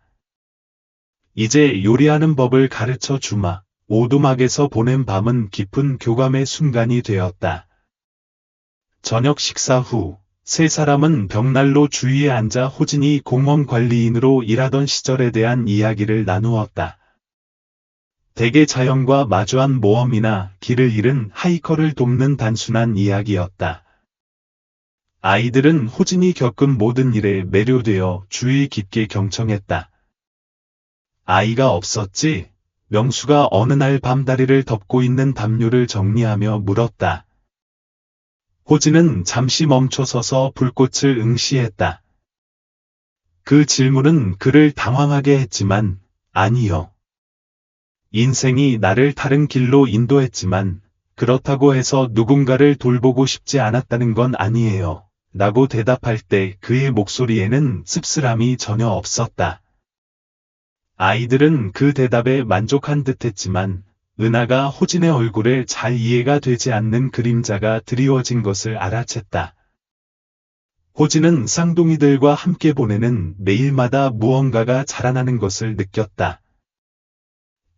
이제 요리하는 법을 가르쳐 주마. 오두막에서 보낸 밤은 깊은 교감의 순간이 되었다. 저녁 식사 후, 세 사람은 벽난로 주위에 앉아 호진이 공원 관리인으로 일하던 시절에 대한 이야기를 나누었다. 대개 자연과 마주한 모험이나 길을 잃은 하이커를 돕는 단순한 이야기였다. 아이들은 호진이 겪은 모든 일에 매료되어 주의 깊게 경청했다. 아이가 없었지? 명수가 어느 날 밤다리를 덮고 있는 담요를 정리하며 물었다. 호진은 잠시 멈춰서서 불꽃을 응시했다. 그 질문은 그를 당황하게 했지만, 아니요. 인생이 나를 다른 길로 인도했지만 그렇다고 해서 누군가를 돌보고 싶지 않았다는 건 아니에요. 라고 대답할 때 그의 목소리에는 씁쓸함이 전혀 없었다. 아이들은 그 대답에 만족한 듯했지만 은하가 호진의 얼굴에 잘 이해가 되지 않는 그림자가 드리워진 것을 알아챘다. 호진은 쌍둥이들과 함께 보내는 매일마다 무언가가 자라나는 것을 느꼈다.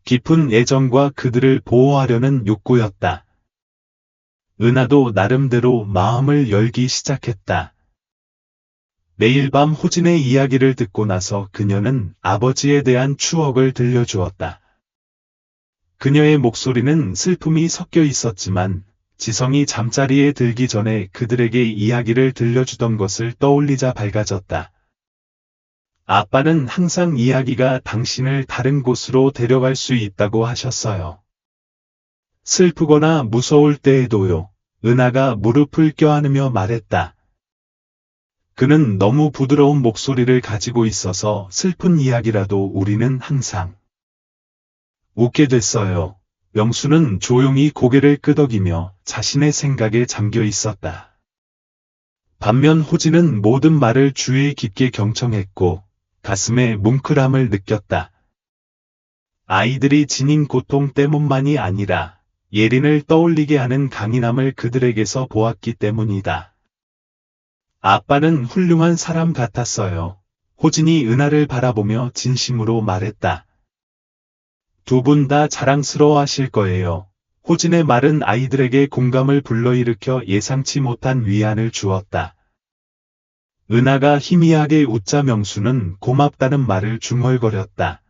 깊은 애정과 그들을 보호하려는 욕구였다. 은하도 나름대로 마음을 열기 시작했다. 매일 밤 호진의 이야기를 듣고 나서 그녀는 아버지에 대한 추억을 들려주었다. 그녀의 목소리는 슬픔이 섞여 있었지만 지성이 잠자리에 들기 전에 그들에게 이야기를 들려주던 것을 떠올리자 밝아졌다. 아빠는 항상 이야기가 당신을 다른 곳으로 데려갈 수 있다고 하셨어요. 슬프거나 무서울 때에도요. 은하가 무릎을 껴안으며 말했다. 그는 너무 부드러운 목소리를 가지고 있어서 슬픈 이야기라도 우리는 항상 웃게 됐어요. 명수는 조용히 고개를 끄덕이며 자신의 생각에 잠겨 있었다. 반면 호진은 모든 말을 주의 깊게 경청했고 가슴에 뭉클함을 느꼈다. 아이들이 지닌 고통 때문만이 아니라 예린을 떠올리게 하는 강인함을 그들에게서 보았기 때문이다. 아빠는 훌륭한 사람 같았어요. 호진이 은하를 바라보며 진심으로 말했다. 두 분 다 자랑스러워하실 거예요. 호진의 말은 아이들에게 공감을 불러일으켜 예상치 못한 위안을 주었다. 은하가 희미하게 웃자 명수는 고맙다는 말을 중얼거렸다.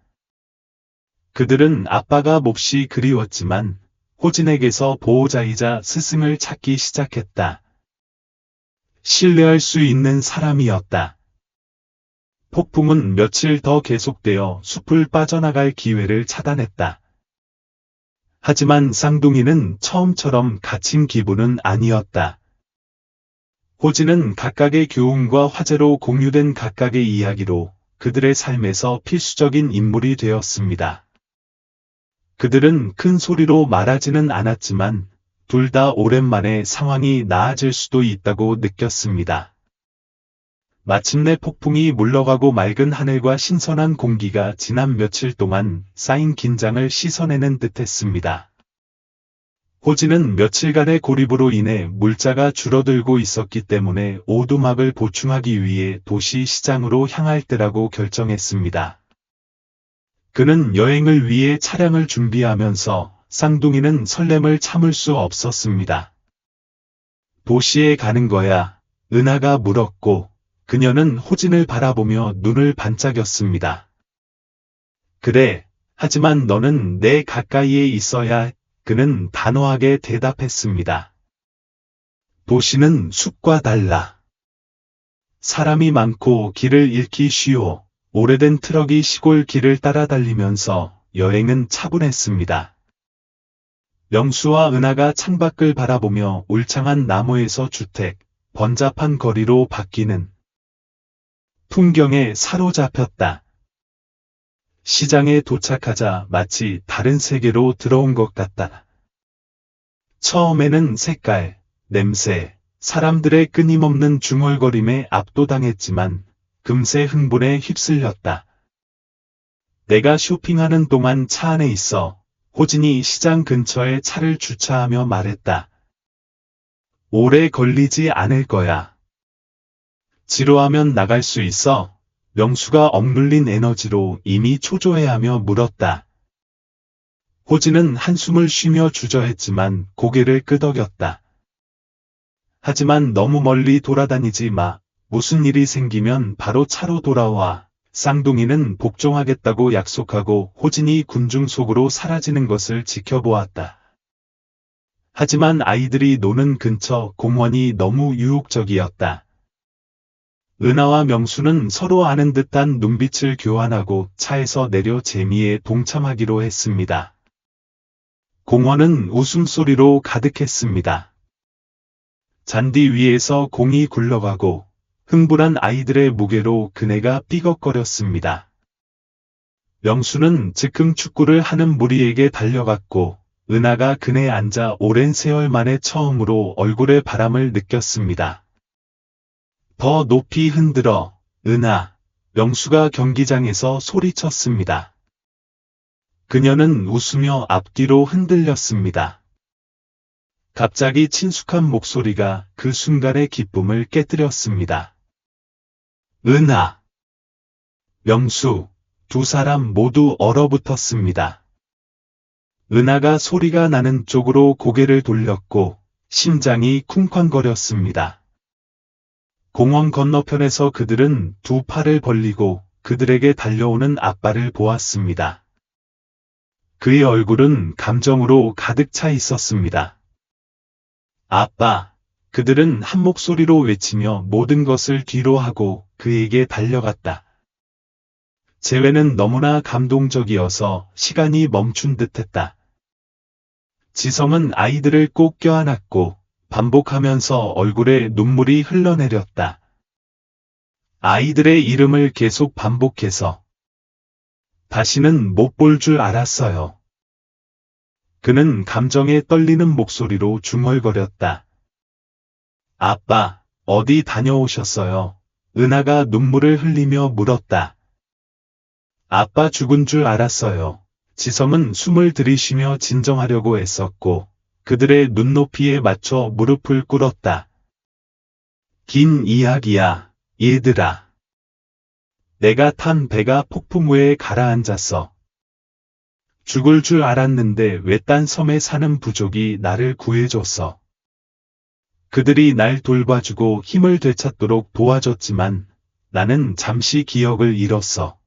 그들은 아빠가 몹시 그리웠지만 호진에게서 보호자이자 스승을 찾기 시작했다. 신뢰할 수 있는 사람이었다. 폭풍은 며칠 더 계속되어 숲을 빠져나갈 기회를 차단했다. 하지만 쌍둥이는 처음처럼 갇힌 기분은 아니었다. 호진은 각각의 교훈과 화제로 공유된 각각의 이야기로 그들의 삶에서 필수적인 인물이 되었습니다. 그들은 큰 소리로 말하지는 않았지만 둘 다 오랜만에 상황이 나아질 수도 있다고 느꼈습니다. 마침내 폭풍이 물러가고 맑은 하늘과 신선한 공기가 지난 며칠 동안 쌓인 긴장을 씻어내는 듯했습니다. 호진은 며칠간의 고립으로 인해 물자가 줄어들고 있었기 때문에 오두막을 보충하기 위해 도시 시장으로 향할 때라고 결정했습니다. 그는 여행을 위해 차량을 준비하면서 쌍둥이는 설렘을 참을 수 없었습니다. 도시에 가는 거야? 은하가 물었고 그녀는 호진을 바라보며 눈을 반짝였습니다. 그래, 하지만 너는 내 가까이에 있어야. 그는 단호하게 대답했습니다. 도시는 숲과 달라. 사람이 많고 길을 잃기 쉬워. 오래된 트럭이 시골 길을 따라 달리면서 여행은 차분했습니다. 명수와 은하가 창밖을 바라보며 울창한 나무에서 주택, 번잡한 거리로 바뀌는 풍경에 사로잡혔다. 시장에 도착하자 마치 다른 세계로 들어온 것 같다. 처음에는 색깔, 냄새, 사람들의 끊임없는 중얼거림에 압도당했지만 금세 흥분에 휩쓸렸다. 내가 쇼핑하는 동안 차 안에 있어. 호진이 시장 근처에 차를 주차하며 말했다. 오래 걸리지 않을 거야. 지루하면 나갈 수 있어? 명수가 억눌린 에너지로 이미 초조해하며 물었다. 호진은 한숨을 쉬며 주저했지만 고개를 끄덕였다. 하지만 너무 멀리 돌아다니지 마. 무슨 일이 생기면 바로 차로 돌아와. 쌍둥이는 복종하겠다고 약속하고 호진이 군중 속으로 사라지는 것을 지켜보았다. 하지만 아이들이 노는 근처 공원이 너무 유혹적이었다. 은하와 명수는 서로 아는 듯한 눈빛을 교환하고 차에서 내려 재미에 동참하기로 했습니다. 공원은 웃음소리로 가득했습니다. 잔디 위에서 공이 굴러가고 흥분한 아이들의 무게로 그네가 삐걱거렸습니다. 명수는 즉흥 축구를 하는 무리에게 달려갔고 은하가 그네에 앉아 오랜 세월 만에 처음으로 얼굴에 바람을 느꼈습니다. 더 높이 흔들어, 은하. 명수가 경기장에서 소리쳤습니다. 그녀는 웃으며 앞뒤로 흔들렸습니다. 갑자기 친숙한 목소리가 그 순간의 기쁨을 깨뜨렸습니다. 은하, 명수, 두 사람 모두 얼어붙었습니다. 은하가 소리가 나는 쪽으로 고개를 돌렸고 심장이 쿵쾅거렸습니다. 공원 건너편에서 그들은 두 팔을 벌리고 그들에게 달려오는 아빠를 보았습니다. 그의 얼굴은 감정으로 가득 차 있었습니다. 아빠, 그들은 한 목소리로 외치며 모든 것을 뒤로하고 그에게 달려갔다. 재회는 너무나 감동적이어서 시간이 멈춘 듯했다. 지성은 아이들을 꼭 껴안았고 반복하면서 얼굴에 눈물이 흘러내렸다. 아이들의 이름을 계속 반복해서 다시는 못 볼 줄 알았어요. 그는 감정에 떨리는 목소리로 중얼거렸다. 아빠, 어디 다녀오셨어요? 은하가 눈물을 흘리며 물었다. 아빠 죽은 줄 알았어요. 지성은 숨을 들이쉬며 진정하려고 애썼고 그들의 눈높이에 맞춰 무릎을 꿇었다. 긴 이야기야, 얘들아. 내가 탄 배가 폭풍우에 가라앉았어. 죽을 줄 알았는데 외딴 섬에 사는 부족이 나를 구해줬어. 그들이 날 돌봐주고 힘을 되찾도록 도와줬지만 나는 잠시 기억을 잃었어.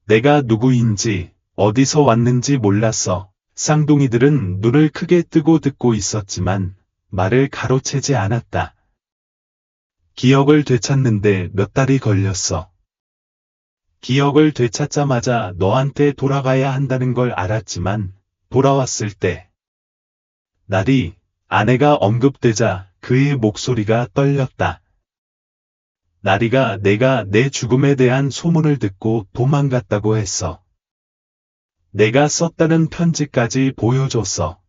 내가 누구인지 어디서 왔는지 몰랐어. 쌍둥이들은 눈을 크게 뜨고 듣고 있었지만 말을 가로채지 않았다. 기억을 되찾는데 몇 달이 걸렸어. 기억을 되찾자마자 너한테 돌아가야 한다는 걸 알았지만 돌아왔을 때 날이 아내가 언급되자 그의 목소리가 떨렸다. 나리가 내가 내 죽음에 대한 소문을 듣고 도망갔다고 했어. 내가 썼다는 편지까지 보여줬어.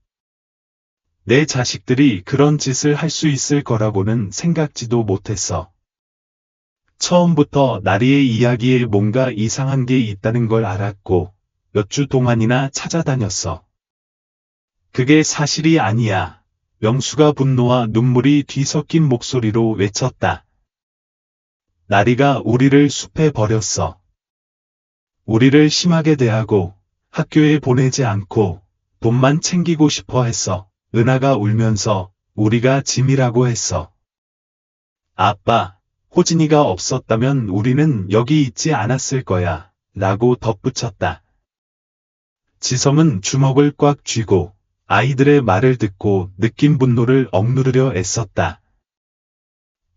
내 자식들이 그런 짓을 할 수 있을 거라고는 생각지도 못했어. 처음부터 나리의 이야기에 뭔가 이상한 게 있다는 걸 알았고 몇 주 동안이나 찾아다녔어. 그게 사실이 아니야. 명수가 분노와 눈물이 뒤섞인 목소리로 외쳤다. 나리가 우리를 숲에 버렸어. 우리를 심하게 대하고 학교에 보내지 않고 돈만 챙기고 싶어 했어. 은하가 울면서 우리가 짐이라고 했어. 아빠, 호진이가 없었다면 우리는 여기 있지 않았을 거야. 라고 덧붙였다. 지성은 주먹을 꽉 쥐고 아이들의 말을 듣고 느낀 분노를 억누르려 애썼다.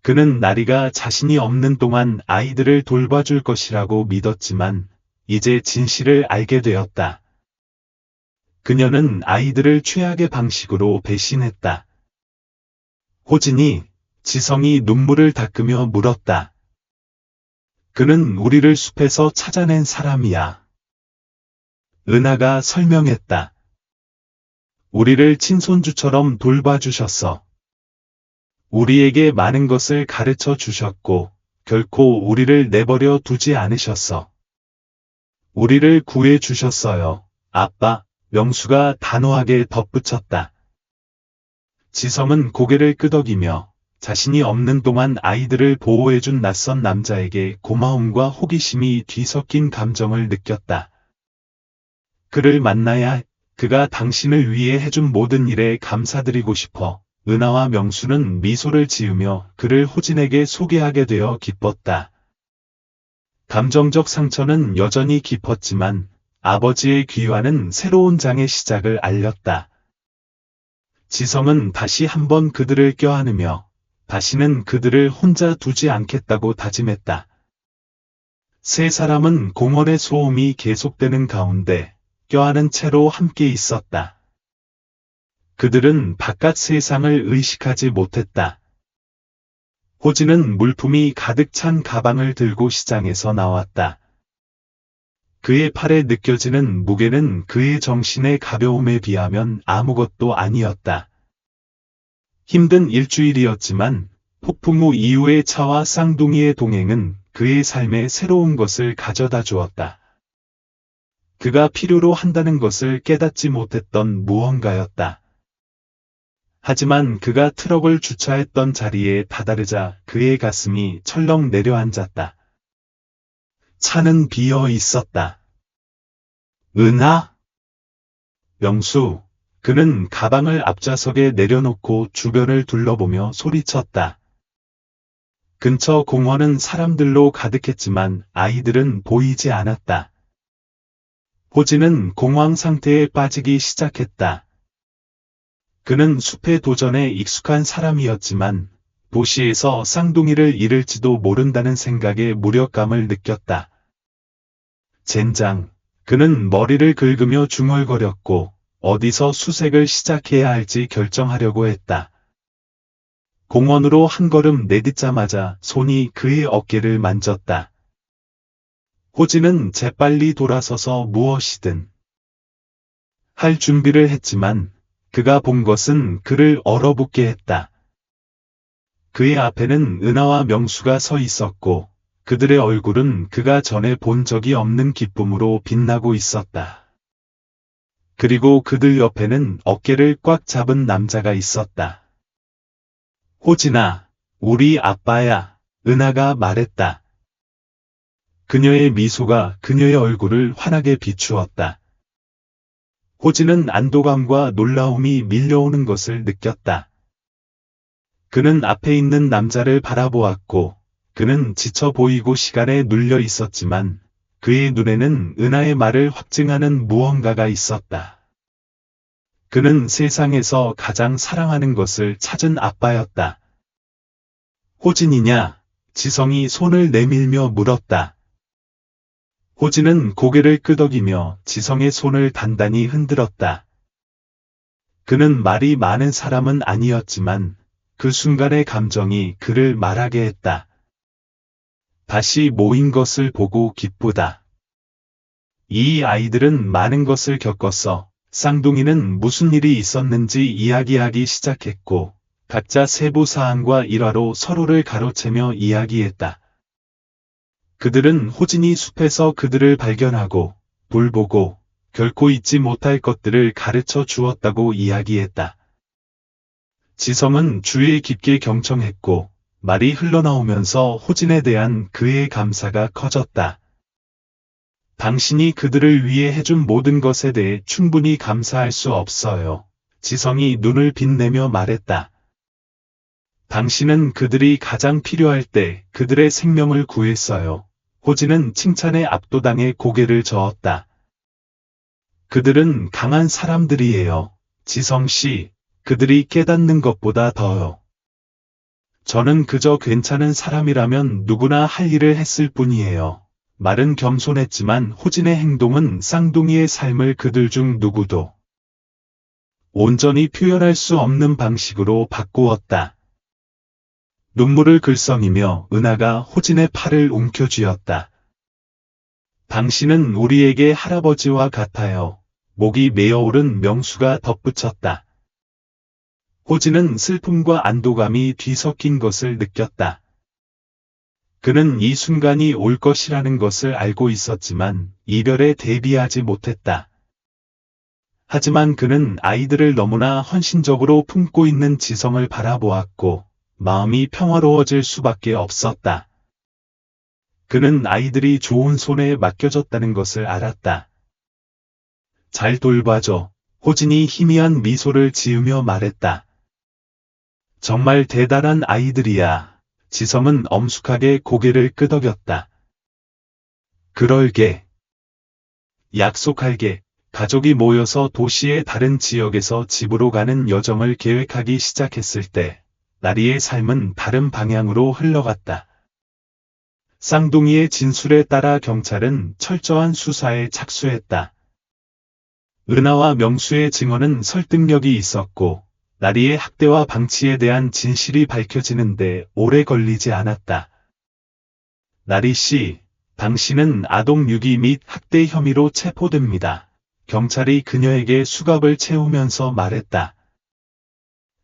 그는 나리가 자신이 없는 동안 아이들을 돌봐줄 것이라고 믿었지만 이제 진실을 알게 되었다. 그녀는 아이들을 최악의 방식으로 배신했다. 호진이, 지성이 눈물을 닦으며 물었다. 그는 우리를 숲에서 찾아낸 사람이야. 은하가 설명했다. 우리를 친손주처럼 돌봐주셨어. 우리에게 많은 것을 가르쳐 주셨고 결코 우리를 내버려 두지 않으셨어. 우리를 구해 주셨어요. 아빠, 명수가 단호하게 덧붙였다. 지성은 고개를 끄덕이며 자신이 없는 동안 아이들을 보호해준 낯선 남자에게 고마움과 호기심이 뒤섞인 감정을 느꼈다. 그를 만나야 그가 당신을 위해 해준 모든 일에 감사드리고 싶어. 은하와 명수는 미소를 지으며 그를 호진에게 소개하게 되어 기뻤다. 감정적 상처는 여전히 깊었지만 아버지의 귀환은 새로운 장의 시작을 알렸다. 지성은 다시 한번 그들을 껴안으며 다시는 그들을 혼자 두지 않겠다고 다짐했다. 세 사람은 공원의 소음이 계속되는 가운데 껴안은 채로 함께 있었다. 그들은 바깥 세상을 의식하지 못했다. 호진은 물품이 가득 찬 가방을 들고 시장에서 나왔다. 그의 팔에 느껴지는 무게는 그의 정신의 가벼움에 비하면 아무것도 아니었다. 힘든 일주일이었지만 폭풍 후 이후의 차와 쌍둥이의 동행은 그의 삶에 새로운 것을 가져다 주었다. 그가 필요로 한다는 것을 깨닫지 못했던 무언가였다. 하지만 그가 트럭을 주차했던 자리에 다다르자 그의 가슴이 철렁 내려앉았다. 차는 비어 있었다. 은하? 명수, 그는 가방을 앞좌석에 내려놓고 주변을 둘러보며 소리쳤다. 근처 공원은 사람들로 가득했지만 아이들은 보이지 않았다. 호진은 공황 상태에 빠지기 시작했다. 그는 숲의 도전에 익숙한 사람이었지만 도시에서 쌍둥이를 잃을지도 모른다는 생각에 무력감을 느꼈다. 젠장, 그는 머리를 긁으며 중얼거렸고 어디서 수색을 시작해야 할지 결정하려고 했다. 공원으로 한 걸음 내딛자마자 손이 그의 어깨를 만졌다. 호진은 재빨리 돌아서서 무엇이든 할 준비를 했지만 그가 본 것은 그를 얼어붙게 했다. 그의 앞에는 은하와 명수가 서 있었고 그들의 얼굴은 그가 전에 본 적이 없는 기쁨으로 빛나고 있었다. 그리고 그들 옆에는 어깨를 꽉 잡은 남자가 있었다. 호진아, 우리 아빠야, 은하가 말했다. 그녀의 미소가 그녀의 얼굴을 환하게 비추었다. 호진은 안도감과 놀라움이 밀려오는 것을 느꼈다. 그는 앞에 있는 남자를 바라보았고, 그는 지쳐 보이고 시간에 눌려 있었지만, 그의 눈에는 은하의 말을 확증하는 무언가가 있었다. 그는 세상에서 가장 사랑하는 것을 찾은 아빠였다. 호진이냐? 지성이 손을 내밀며 물었다. 호진은 고개를 끄덕이며 지성의 손을 단단히 흔들었다. 그는 말이 많은 사람은 아니었지만 그 순간의 감정이 그를 말하게 했다. 다시 모인 것을 보고 기쁘다. 이 아이들은 많은 것을 겪었어. 쌍둥이는 무슨 일이 있었는지 이야기하기 시작했고 각자 세부 사항과 일화로 서로를 가로채며 이야기했다. 그들은 호진이 숲에서 그들을 발견하고 돌보고 결코 잊지 못할 것들을 가르쳐 주었다고 이야기했다. 지성은 주위에 깊게 경청했고 말이 흘러나오면서 호진에 대한 그의 감사가 커졌다. 당신이 그들을 위해 해준 모든 것에 대해 충분히 감사할 수 없어요. 지성이 눈을 빛내며 말했다. 당신은 그들이 가장 필요할 때 그들의 생명을 구했어요. 호진은 칭찬에 압도당해 고개를 저었다. 그들은 강한 사람들이에요. 지성씨, 그들이 깨닫는 것보다 더요. 저는 그저 괜찮은 사람이라면 누구나 할 일을 했을 뿐이에요. 말은 겸손했지만 호진의 행동은 쌍둥이의 삶을 그들 중 누구도 온전히 표현할 수 없는 방식으로 바꾸었다. 눈물을 글썽이며 은하가 호진의 팔을 움켜쥐었다. 당신은 우리에게 할아버지와 같아요. 목이 메어오른 명수가 덧붙였다. 호진은 슬픔과 안도감이 뒤섞인 것을 느꼈다. 그는 이 순간이 올 것이라는 것을 알고 있었지만 이별에 대비하지 못했다. 하지만 그는 아이들을 너무나 헌신적으로 품고 있는 지성을 바라보았고 마음이 평화로워질 수밖에 없었다. 그는 아이들이 좋은 손에 맡겨졌다는 것을 알았다. 잘 돌봐줘. 호진이 희미한 미소를 지으며 말했다. 정말 대단한 아이들이야. 지성은 엄숙하게 고개를 끄덕였다. 그럴게. 약속할게. 가족이 모여서 도시의 다른 지역에서 집으로 가는 여정을 계획하기 시작했을 때 나리의 삶은 다른 방향으로 흘러갔다. 쌍둥이의 진술에 따라 경찰은 철저한 수사에 착수했다. 은하와 명수의 증언은 설득력이 있었고 나리의 학대와 방치에 대한 진실이 밝혀지는데 오래 걸리지 않았다. 나리 씨, 당신은 아동 유기 및 학대 혐의로 체포됩니다. 경찰이 그녀에게 수갑을 채우면서 말했다.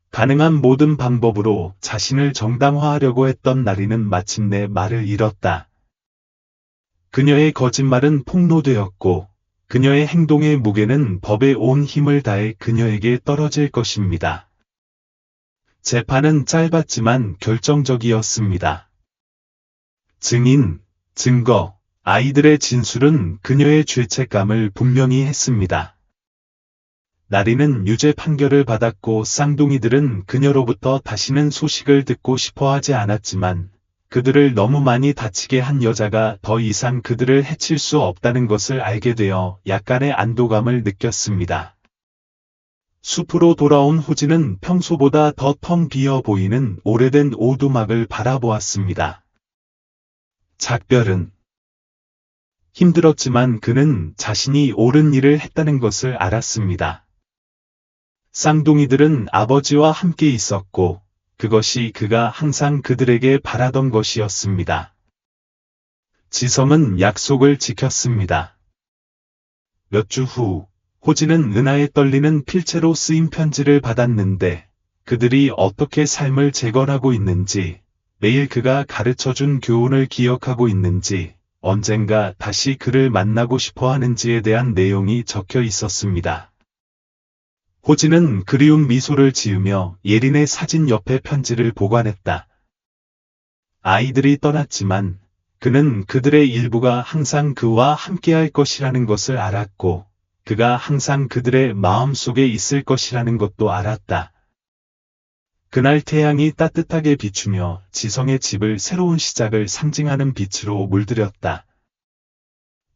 가능한 모든 방법으로 자신을 정당화하려고 했던 나리는 마침내 말을 잃었다. 그녀의 거짓말은 폭로되었고 그녀의 행동의 무게는 법에 온 힘을 다해 그녀에게 떨어질 것입니다. 재판은 짧았지만 결정적이었습니다. 증인, 증거, 아이들의 진술은 그녀의 죄책감을 분명히 했습니다. 나리는 유죄 판결을 받았고 쌍둥이들은 그녀로부터 다시는 소식을 듣고 싶어 하지 않았지만 그들을 너무 많이 다치게 한 여자가 더 이상 그들을 해칠 수 없다는 것을 알게 되어 약간의 안도감을 느꼈습니다. 숲으로 돌아온 호진은 평소보다 더 텅 비어 보이는 오래된 오두막을 바라보았습니다. 작별은 힘들었지만 그는 자신이 옳은 일을 했다는 것을 알았습니다. 쌍둥이들은 아버지와 함께 있었고 그것이 그가 항상 그들에게 바라던 것이었습니다. 지성은 약속을 지켰습니다. 몇 주 후, 호진은 은하에 떨리는 필체로 쓰인 편지를 받았는데 그들이 어떻게 삶을 재건하고 있는지, 매일 그가 가르쳐준 교훈을 기억하고 있는지, 언젠가 다시 그를 만나고 싶어 하는지에 대한 내용이 적혀 있었습니다. 호진은 그리운 미소를 지으며 예린의 사진 옆에 편지를 보관했다. 아이들이 떠났지만 그는 그들의 일부가 항상 그와 함께할 것이라는 것을 알았고 그가 항상 그들의 마음속에 있을 것이라는 것도 알았다. 그날 태양이 따뜻하게 비추며 지성의 집을 새로운 시작을 상징하는 빛으로 물들였다.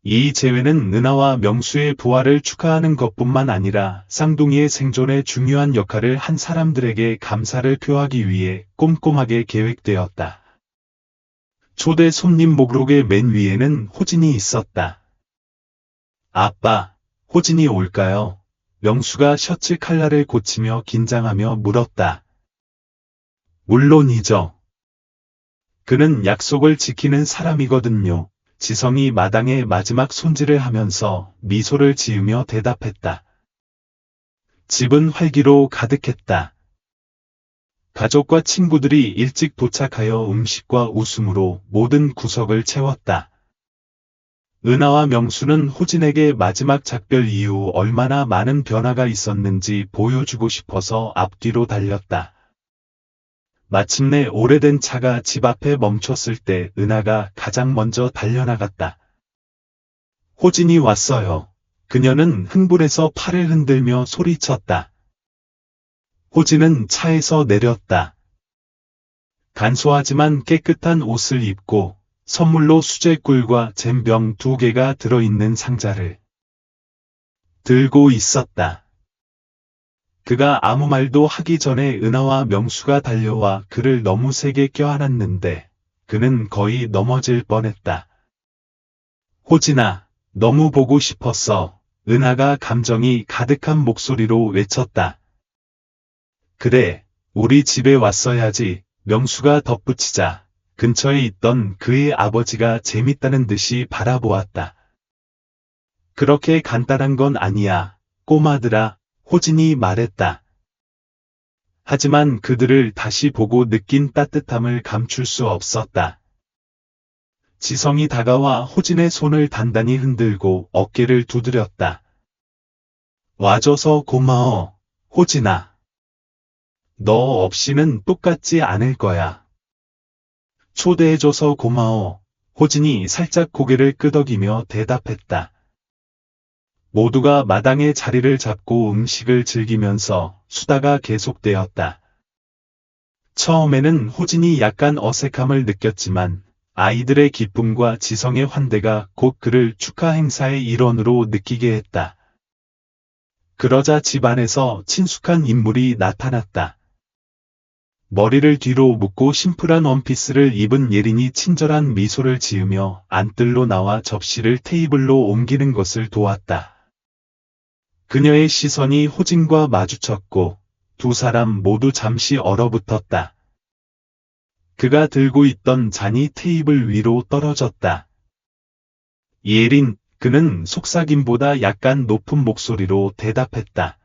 이 재회는 은하와 명수의 부활을 축하하는 것뿐만 아니라 쌍둥이의 생존에 중요한 역할을 한 사람들에게 감사를 표하기 위해 꼼꼼하게 계획되었다. 초대 손님 목록의 맨 위에는 호진이 있었다. 아빠, 호진이 올까요? 명수가 셔츠 칼라를 고치며 긴장하며 물었다. 물론이죠. 그는 약속을 지키는 사람이거든요. 지성이 마당에 마지막 손질을 하면서 미소를 지으며 대답했다. 집은 활기로 가득했다. 가족과 친구들이 일찍 도착하여 음식과 웃음으로 모든 구석을 채웠다. 은하와 명수는 호진에게 마지막 작별 이후 얼마나 많은 변화가 있었는지 보여주고 싶어서 앞뒤로 달렸다. 마침내 오래된 차가 집 앞에 멈췄을 때 은하가 가장 먼저 달려나갔다. 호진이 왔어요. 그녀는 흥분해서 팔을 흔들며 소리쳤다. 호진은 차에서 내렸다. 간소하지만 깨끗한 옷을 입고 선물로 수제꿀과 잼병 2개가 들어있는 상자를 들고 있었다. 그가 아무 말도 하기 전에 은하와 명수가 달려와 그를 너무 세게 껴안았는데 그는 거의 넘어질 뻔했다. 호진아, 너무 보고 싶었어. 은하가 감정이 가득한 목소리로 외쳤다. 그래, 우리 집에 왔어야지. 명수가 덧붙이자 근처에 있던 그의 아버지가 재밌다는 듯이 바라보았다. 그렇게 간단한 건 아니야, 꼬마들아. 호진이 말했다. 하지만 그들을 다시 보고 느낀 따뜻함을 감출 수 없었다. 지성이 다가와 호진의 손을 단단히 흔들고 어깨를 두드렸다. 와줘서 고마워, 호진아. 너 없이는 똑같지 않을 거야. 초대해줘서 고마워. 호진이 살짝 고개를 끄덕이며 대답했다. 모두가 마당에 자리를 잡고 음식을 즐기면서 수다가 계속되었다. 처음에는 호진이 약간 어색함을 느꼈지만 아이들의 기쁨과 지성의 환대가 곧 그를 축하 행사의 일원으로 느끼게 했다. 그러자 집안에서 친숙한 인물이 나타났다. 머리를 뒤로 묶고 심플한 원피스를 입은 예린이 친절한 미소를 지으며 안뜰로 나와 접시를 테이블로 옮기는 것을 도왔다. 그녀의 시선이 호진과 마주쳤고 두 사람 모두 잠시 얼어붙었다. 그가 들고 있던 잔이 테이블 위로 떨어졌다. 예린, 그는 속삭임보다 약간 높은 목소리로 대답했다.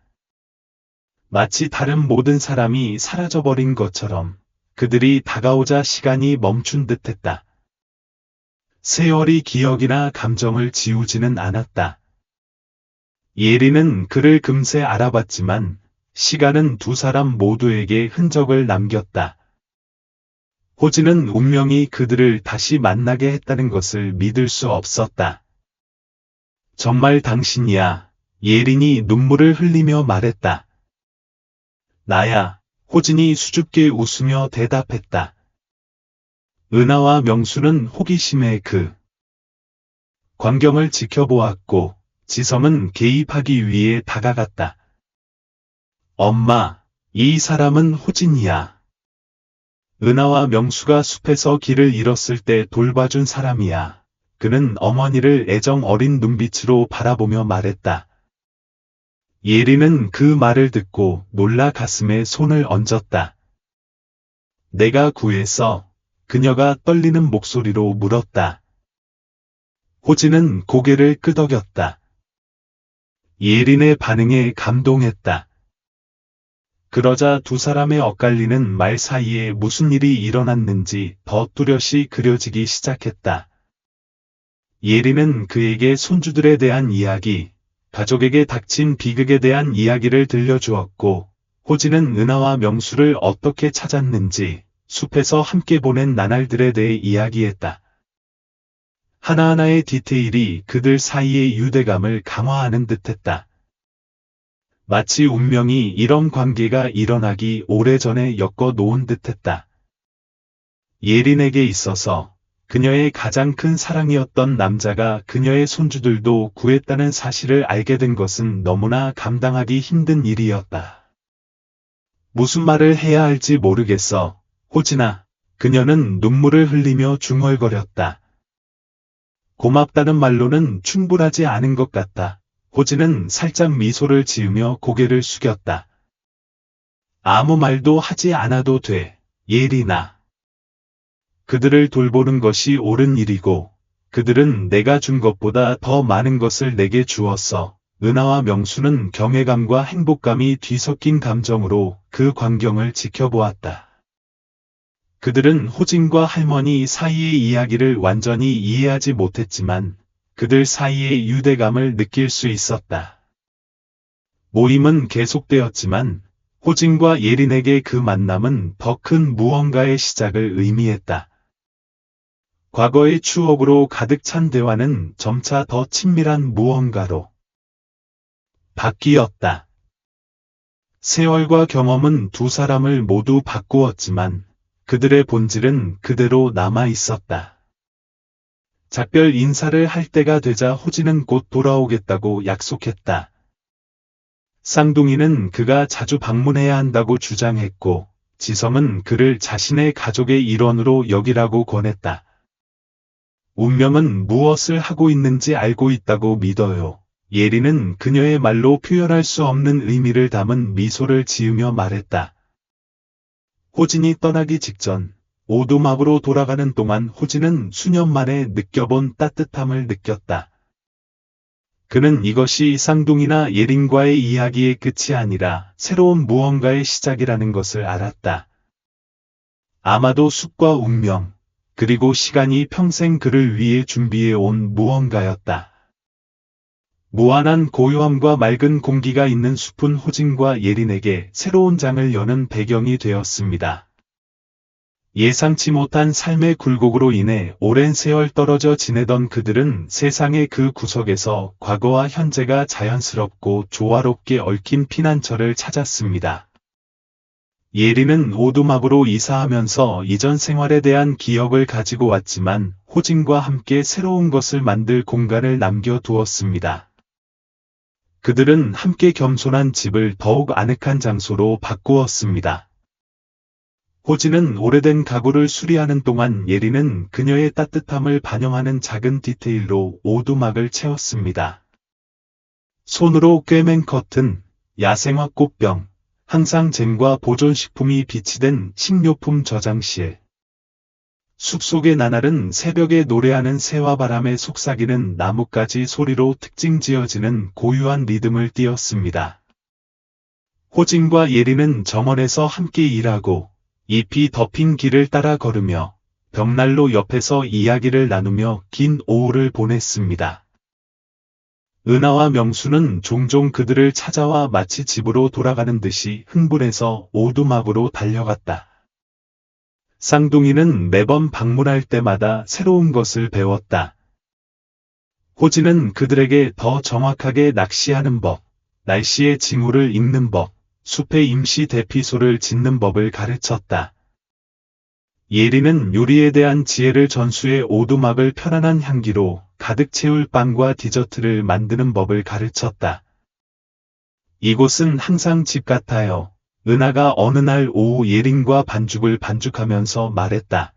마치 다른 모든 사람이 사라져버린 것처럼 그들이 다가오자 시간이 멈춘 듯했다. 세월이 기억이나 감정을 지우지는 않았다. 예린은 그를 금세 알아봤지만 시간은 두 사람 모두에게 흔적을 남겼다. 호진은 운명이 그들을 다시 만나게 했다는 것을 믿을 수 없었다. 정말 당신이야. 예린이 눈물을 흘리며 말했다. 나야. 호진이 수줍게 웃으며 대답했다. 은하와 명수는 호기심에 그 광경을 지켜보았고 지성은 개입하기 위해 다가갔다. 엄마, 이 사람은 호진이야. 은하와 명수가 숲에서 길을 잃었을 때 돌봐준 사람이야. 그는 어머니를 애정 어린 눈빛으로 바라보며 말했다. 예린은 그 말을 듣고 놀라 가슴에 손을 얹었다. 내가 구했어. 그녀가 떨리는 목소리로 물었다. 호진은 고개를 끄덕였다. 예린의 반응에 감동했다. 그러자 두 사람의 엇갈리는 말 사이에 무슨 일이 일어났는지 더 뚜렷이 그려지기 시작했다. 예린은 그에게 손주들에 대한 이야기, 가족에게 닥친 비극에 대한 이야기를 들려주었고, 호진은 은하와 명수를 어떻게 찾았는지, 숲에서 함께 보낸 나날들에 대해 이야기했다. 하나하나의 디테일이 그들 사이의 유대감을 강화하는 듯했다. 마치 운명이 이런 관계가 일어나기 오래전에 엮어 놓은 듯했다. 예린에게 있어서 그녀의 가장 큰 사랑이었던 남자가 그녀의 손주들도 구했다는 사실을 알게 된 것은 너무나 감당하기 힘든 일이었다. 무슨 말을 해야 할지 모르겠어, 호진아. 그녀는 눈물을 흘리며 중얼거렸다. 고맙다는 말로는 충분하지 않은 것 같다. 호진은 살짝 미소를 지으며 고개를 숙였다. 아무 말도 하지 않아도 돼, 예린아. 그들을 돌보는 것이 옳은 일이고, 그들은 내가 준 것보다 더 많은 것을 내게 주었어. 은하와 명수는 경외감과 행복감이 뒤섞인 감정으로 그 광경을 지켜보았다. 그들은 호진과 할머니 사이의 이야기를 완전히 이해하지 못했지만, 그들 사이의 유대감을 느낄 수 있었다. 모임은 계속되었지만, 호진과 예린에게 그 만남은 더 큰 무언가의 시작을 의미했다. 과거의 추억으로 가득 찬 대화는 점차 더 친밀한 무언가로 바뀌었다. 세월과 경험은 두 사람을 모두 바꾸었지만 그들의 본질은 그대로 남아 있었다. 작별 인사를 할 때가 되자 호진은 곧 돌아오겠다고 약속했다. 쌍둥이는 그가 자주 방문해야 한다고 주장했고, 지성은 그를 자신의 가족의 일원으로 여기라고 권했다. 운명은 무엇을 하고 있는지 알고 있다고 믿어요. 예린은 그녀의 말로 표현할 수 없는 의미를 담은 미소를 지으며 말했다. 호진이 떠나기 직전, 오두막으로 돌아가는 동안 호진은 수년 만에 느껴본 따뜻함을 느꼈다. 그는 이것이 쌍둥이나 예린과의 이야기의 끝이 아니라 새로운 무언가의 시작이라는 것을 알았다. 아마도 숲과 운명, 그리고 시간이 평생 그를 위해 준비해 온 무언가였다. 무한한 고요함과 맑은 공기가 있는 숲은 호진과 예린에게 새로운 장을 여는 배경이 되었습니다. 예상치 못한 삶의 굴곡으로 인해 오랜 세월 떨어져 지내던 그들은 세상의 그 구석에서 과거와 현재가 자연스럽고 조화롭게 얽힌 피난처를 찾았습니다. 예린은 오두막으로 이사하면서 이전 생활에 대한 기억을 가지고 왔지만 호진과 함께 새로운 것을 만들 공간을 남겨두었습니다. 그들은 함께 겸손한 집을 더욱 아늑한 장소로 바꾸었습니다. 호진은 오래된 가구를 수리하는 동안 예린은 그녀의 따뜻함을 반영하는 작은 디테일로 오두막을 채웠습니다. 손으로 꿰맨 커튼, 야생화 꽃병, 항상 잼과 보존식품이 비치된 식료품 저장실. 숲속의 나날은 새벽에 노래하는 새와 바람에 속삭이는 나뭇가지 소리로 특징 지어지는 고유한 리듬을 띄었습니다. 호진과 예리는 정원에서 함께 일하고 잎이 덮인 길을 따라 걸으며 벽난로 옆에서 이야기를 나누며 긴 오후를 보냈습니다. 은하와 명수는 종종 그들을 찾아와 마치 집으로 돌아가는 듯이 흥분해서 오두막으로 달려갔다. 쌍둥이는 매번 방문할 때마다 새로운 것을 배웠다. 호진은 그들에게 더 정확하게 낚시하는 법, 날씨의 징후를 읽는 법, 숲의 임시 대피소를 짓는 법을 가르쳤다. 예리는 요리에 대한 지혜를 전수해 오두막을 편안한 향기로 가득 채울 빵과 디저트를 만드는 법을 가르쳤다. 이곳은 항상 집 같아요. 은하가 어느 날 오후 예린과 반죽하면서 말했다.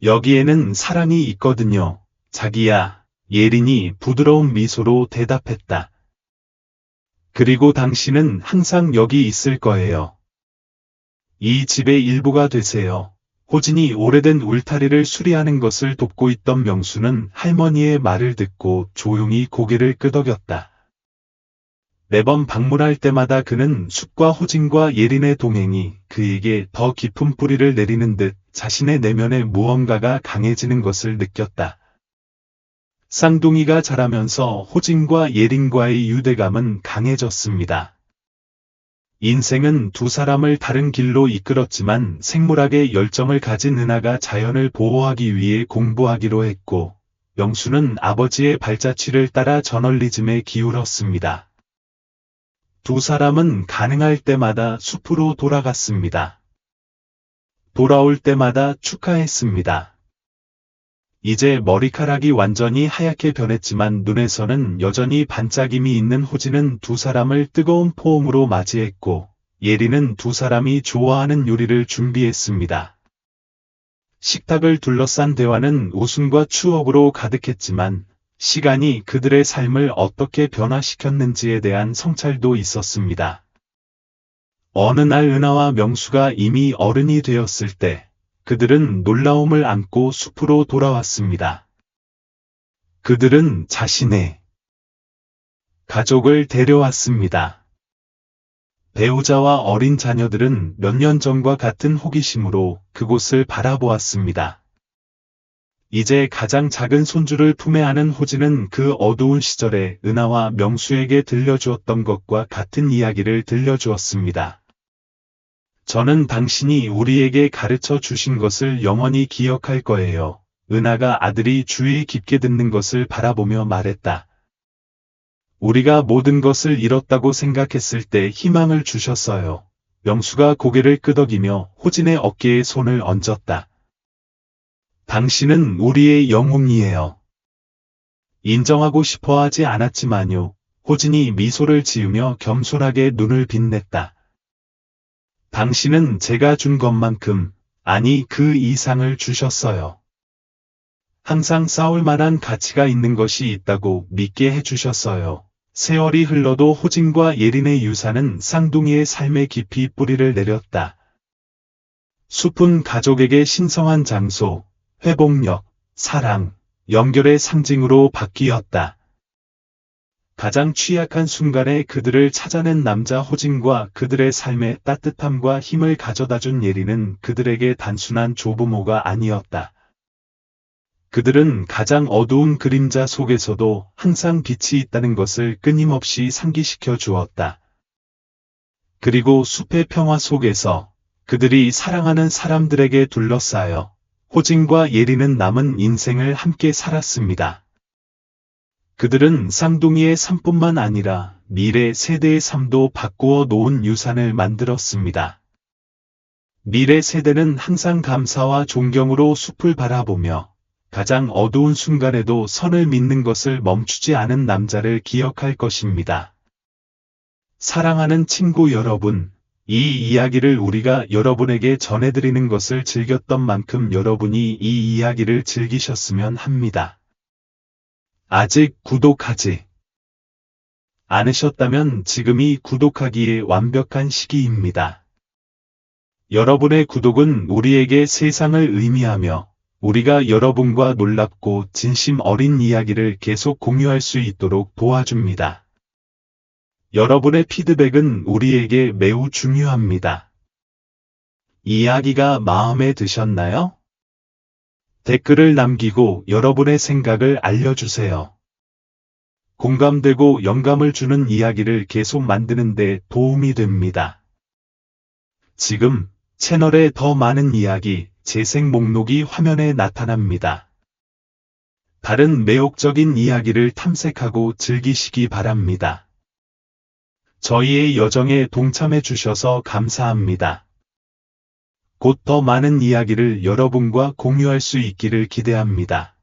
여기에는 사랑이 있거든요. 자기야, 예린이 부드러운 미소로 대답했다. 그리고 당신은 항상 여기 있을 거예요. 이 집의 일부가 되세요. 호진이 오래된 울타리를 수리하는 것을 돕고 있던 명수는 할머니의 말을 듣고 조용히 고개를 끄덕였다. 매번 방문할 때마다 그는 숲과 호진과 예린의 동행이 그에게 더 깊은 뿌리를 내리는 듯 자신의 내면에 무언가가 강해지는 것을 느꼈다. 쌍둥이가 자라면서 호진과 예린과의 유대감은 강해졌습니다. 인생은 두 사람을 다른 길로 이끌었지만 생물학에 열정을 가진 은하가 자연을 보호하기 위해 공부하기로 했고, 명수는 아버지의 발자취를 따라 저널리즘에 기울었습니다. 두 사람은 가능할 때마다 숲으로 돌아갔습니다. 돌아올 때마다 축하했습니다. 이제 머리카락이 완전히 하얗게 변했지만 눈에서는 여전히 반짝임이 있는 호진은 두 사람을 뜨거운 포옹으로 맞이했고, 예리는 두 사람이 좋아하는 요리를 준비했습니다. 식탁을 둘러싼 대화는 웃음과 추억으로 가득했지만, 시간이 그들의 삶을 어떻게 변화시켰는지에 대한 성찰도 있었습니다. 어느 날 은하와 명수가 이미 어른이 되었을 때, 그들은 놀라움을 안고 숲으로 돌아왔습니다. 그들은 자신의 가족을 데려왔습니다. 배우자와 어린 자녀들은 몇 년 전과 같은 호기심으로 그곳을 바라보았습니다. 이제 가장 작은 손주를 품에 안은 호진은 그 어두운 시절에 은하와 명수에게 들려주었던 것과 같은 이야기를 들려주었습니다. 저는 당신이 우리에게 가르쳐 주신 것을 영원히 기억할 거예요. 은하가 아들이 주의 깊게 듣는 것을 바라보며 말했다. 우리가 모든 것을 잃었다고 생각했을 때 희망을 주셨어요. 명수가 고개를 끄덕이며 호진의 어깨에 손을 얹었다. 당신은 우리의 영웅이에요. 인정하고 싶어 하지 않았지만요. 호진이 미소를 지으며 겸손하게 눈을 빛냈다. 당신은 제가 준 것만큼, 아니 그 이상을 주셨어요. 항상 싸울 만한 가치가 있는 것이 있다고 믿게 해주셨어요. 세월이 흘러도 호진과 예린의 유산은 쌍둥이의 삶에 깊이 뿌리를 내렸다. 숲은 가족에게 신성한 장소, 회복력, 사랑, 연결의 상징으로 바뀌었다. 가장 취약한 순간에 그들을 찾아낸 남자 호진과 그들의 삶에 따뜻함과 힘을 가져다준 예리는 그들에게 단순한 조부모가 아니었다. 그들은 가장 어두운 그림자 속에서도 항상 빛이 있다는 것을 끊임없이 상기시켜 주었다. 그리고 숲의 평화 속에서 그들이 사랑하는 사람들에게 둘러싸여 호진과 예리는 남은 인생을 함께 살았습니다. 그들은 쌍둥이의 삶뿐만 아니라 미래 세대의 삶도 바꾸어 놓은 유산을 만들었습니다. 미래 세대는 항상 감사와 존경으로 숲을 바라보며 가장 어두운 순간에도 선을 믿는 것을 멈추지 않은 남자를 기억할 것입니다. 사랑하는 친구 여러분, 이 이야기를 우리가 여러분에게 전해드리는 것을 즐겼던 만큼 여러분이 이 이야기를 즐기셨으면 합니다. 아직 구독하지 않으셨다면 지금이 구독하기에 완벽한 시기입니다. 여러분의 구독은 우리에게 세상을 의미하며 우리가 여러분과 놀랍고 진심 어린 이야기를 계속 공유할 수 있도록 도와줍니다. 여러분의 피드백은 우리에게 매우 중요합니다. 이야기가 마음에 드셨나요? 댓글을 남기고 여러분의 생각을 알려주세요. 공감되고 영감을 주는 이야기를 계속 만드는 데 도움이 됩니다. 지금 채널에 더 많은 이야기, 재생 목록이 화면에 나타납니다. 다른 매혹적인 이야기를 탐색하고 즐기시기 바랍니다. 저희의 여정에 동참해 주셔서 감사합니다. 곧 더 많은 이야기를 여러분과 공유할 수 있기를 기대합니다.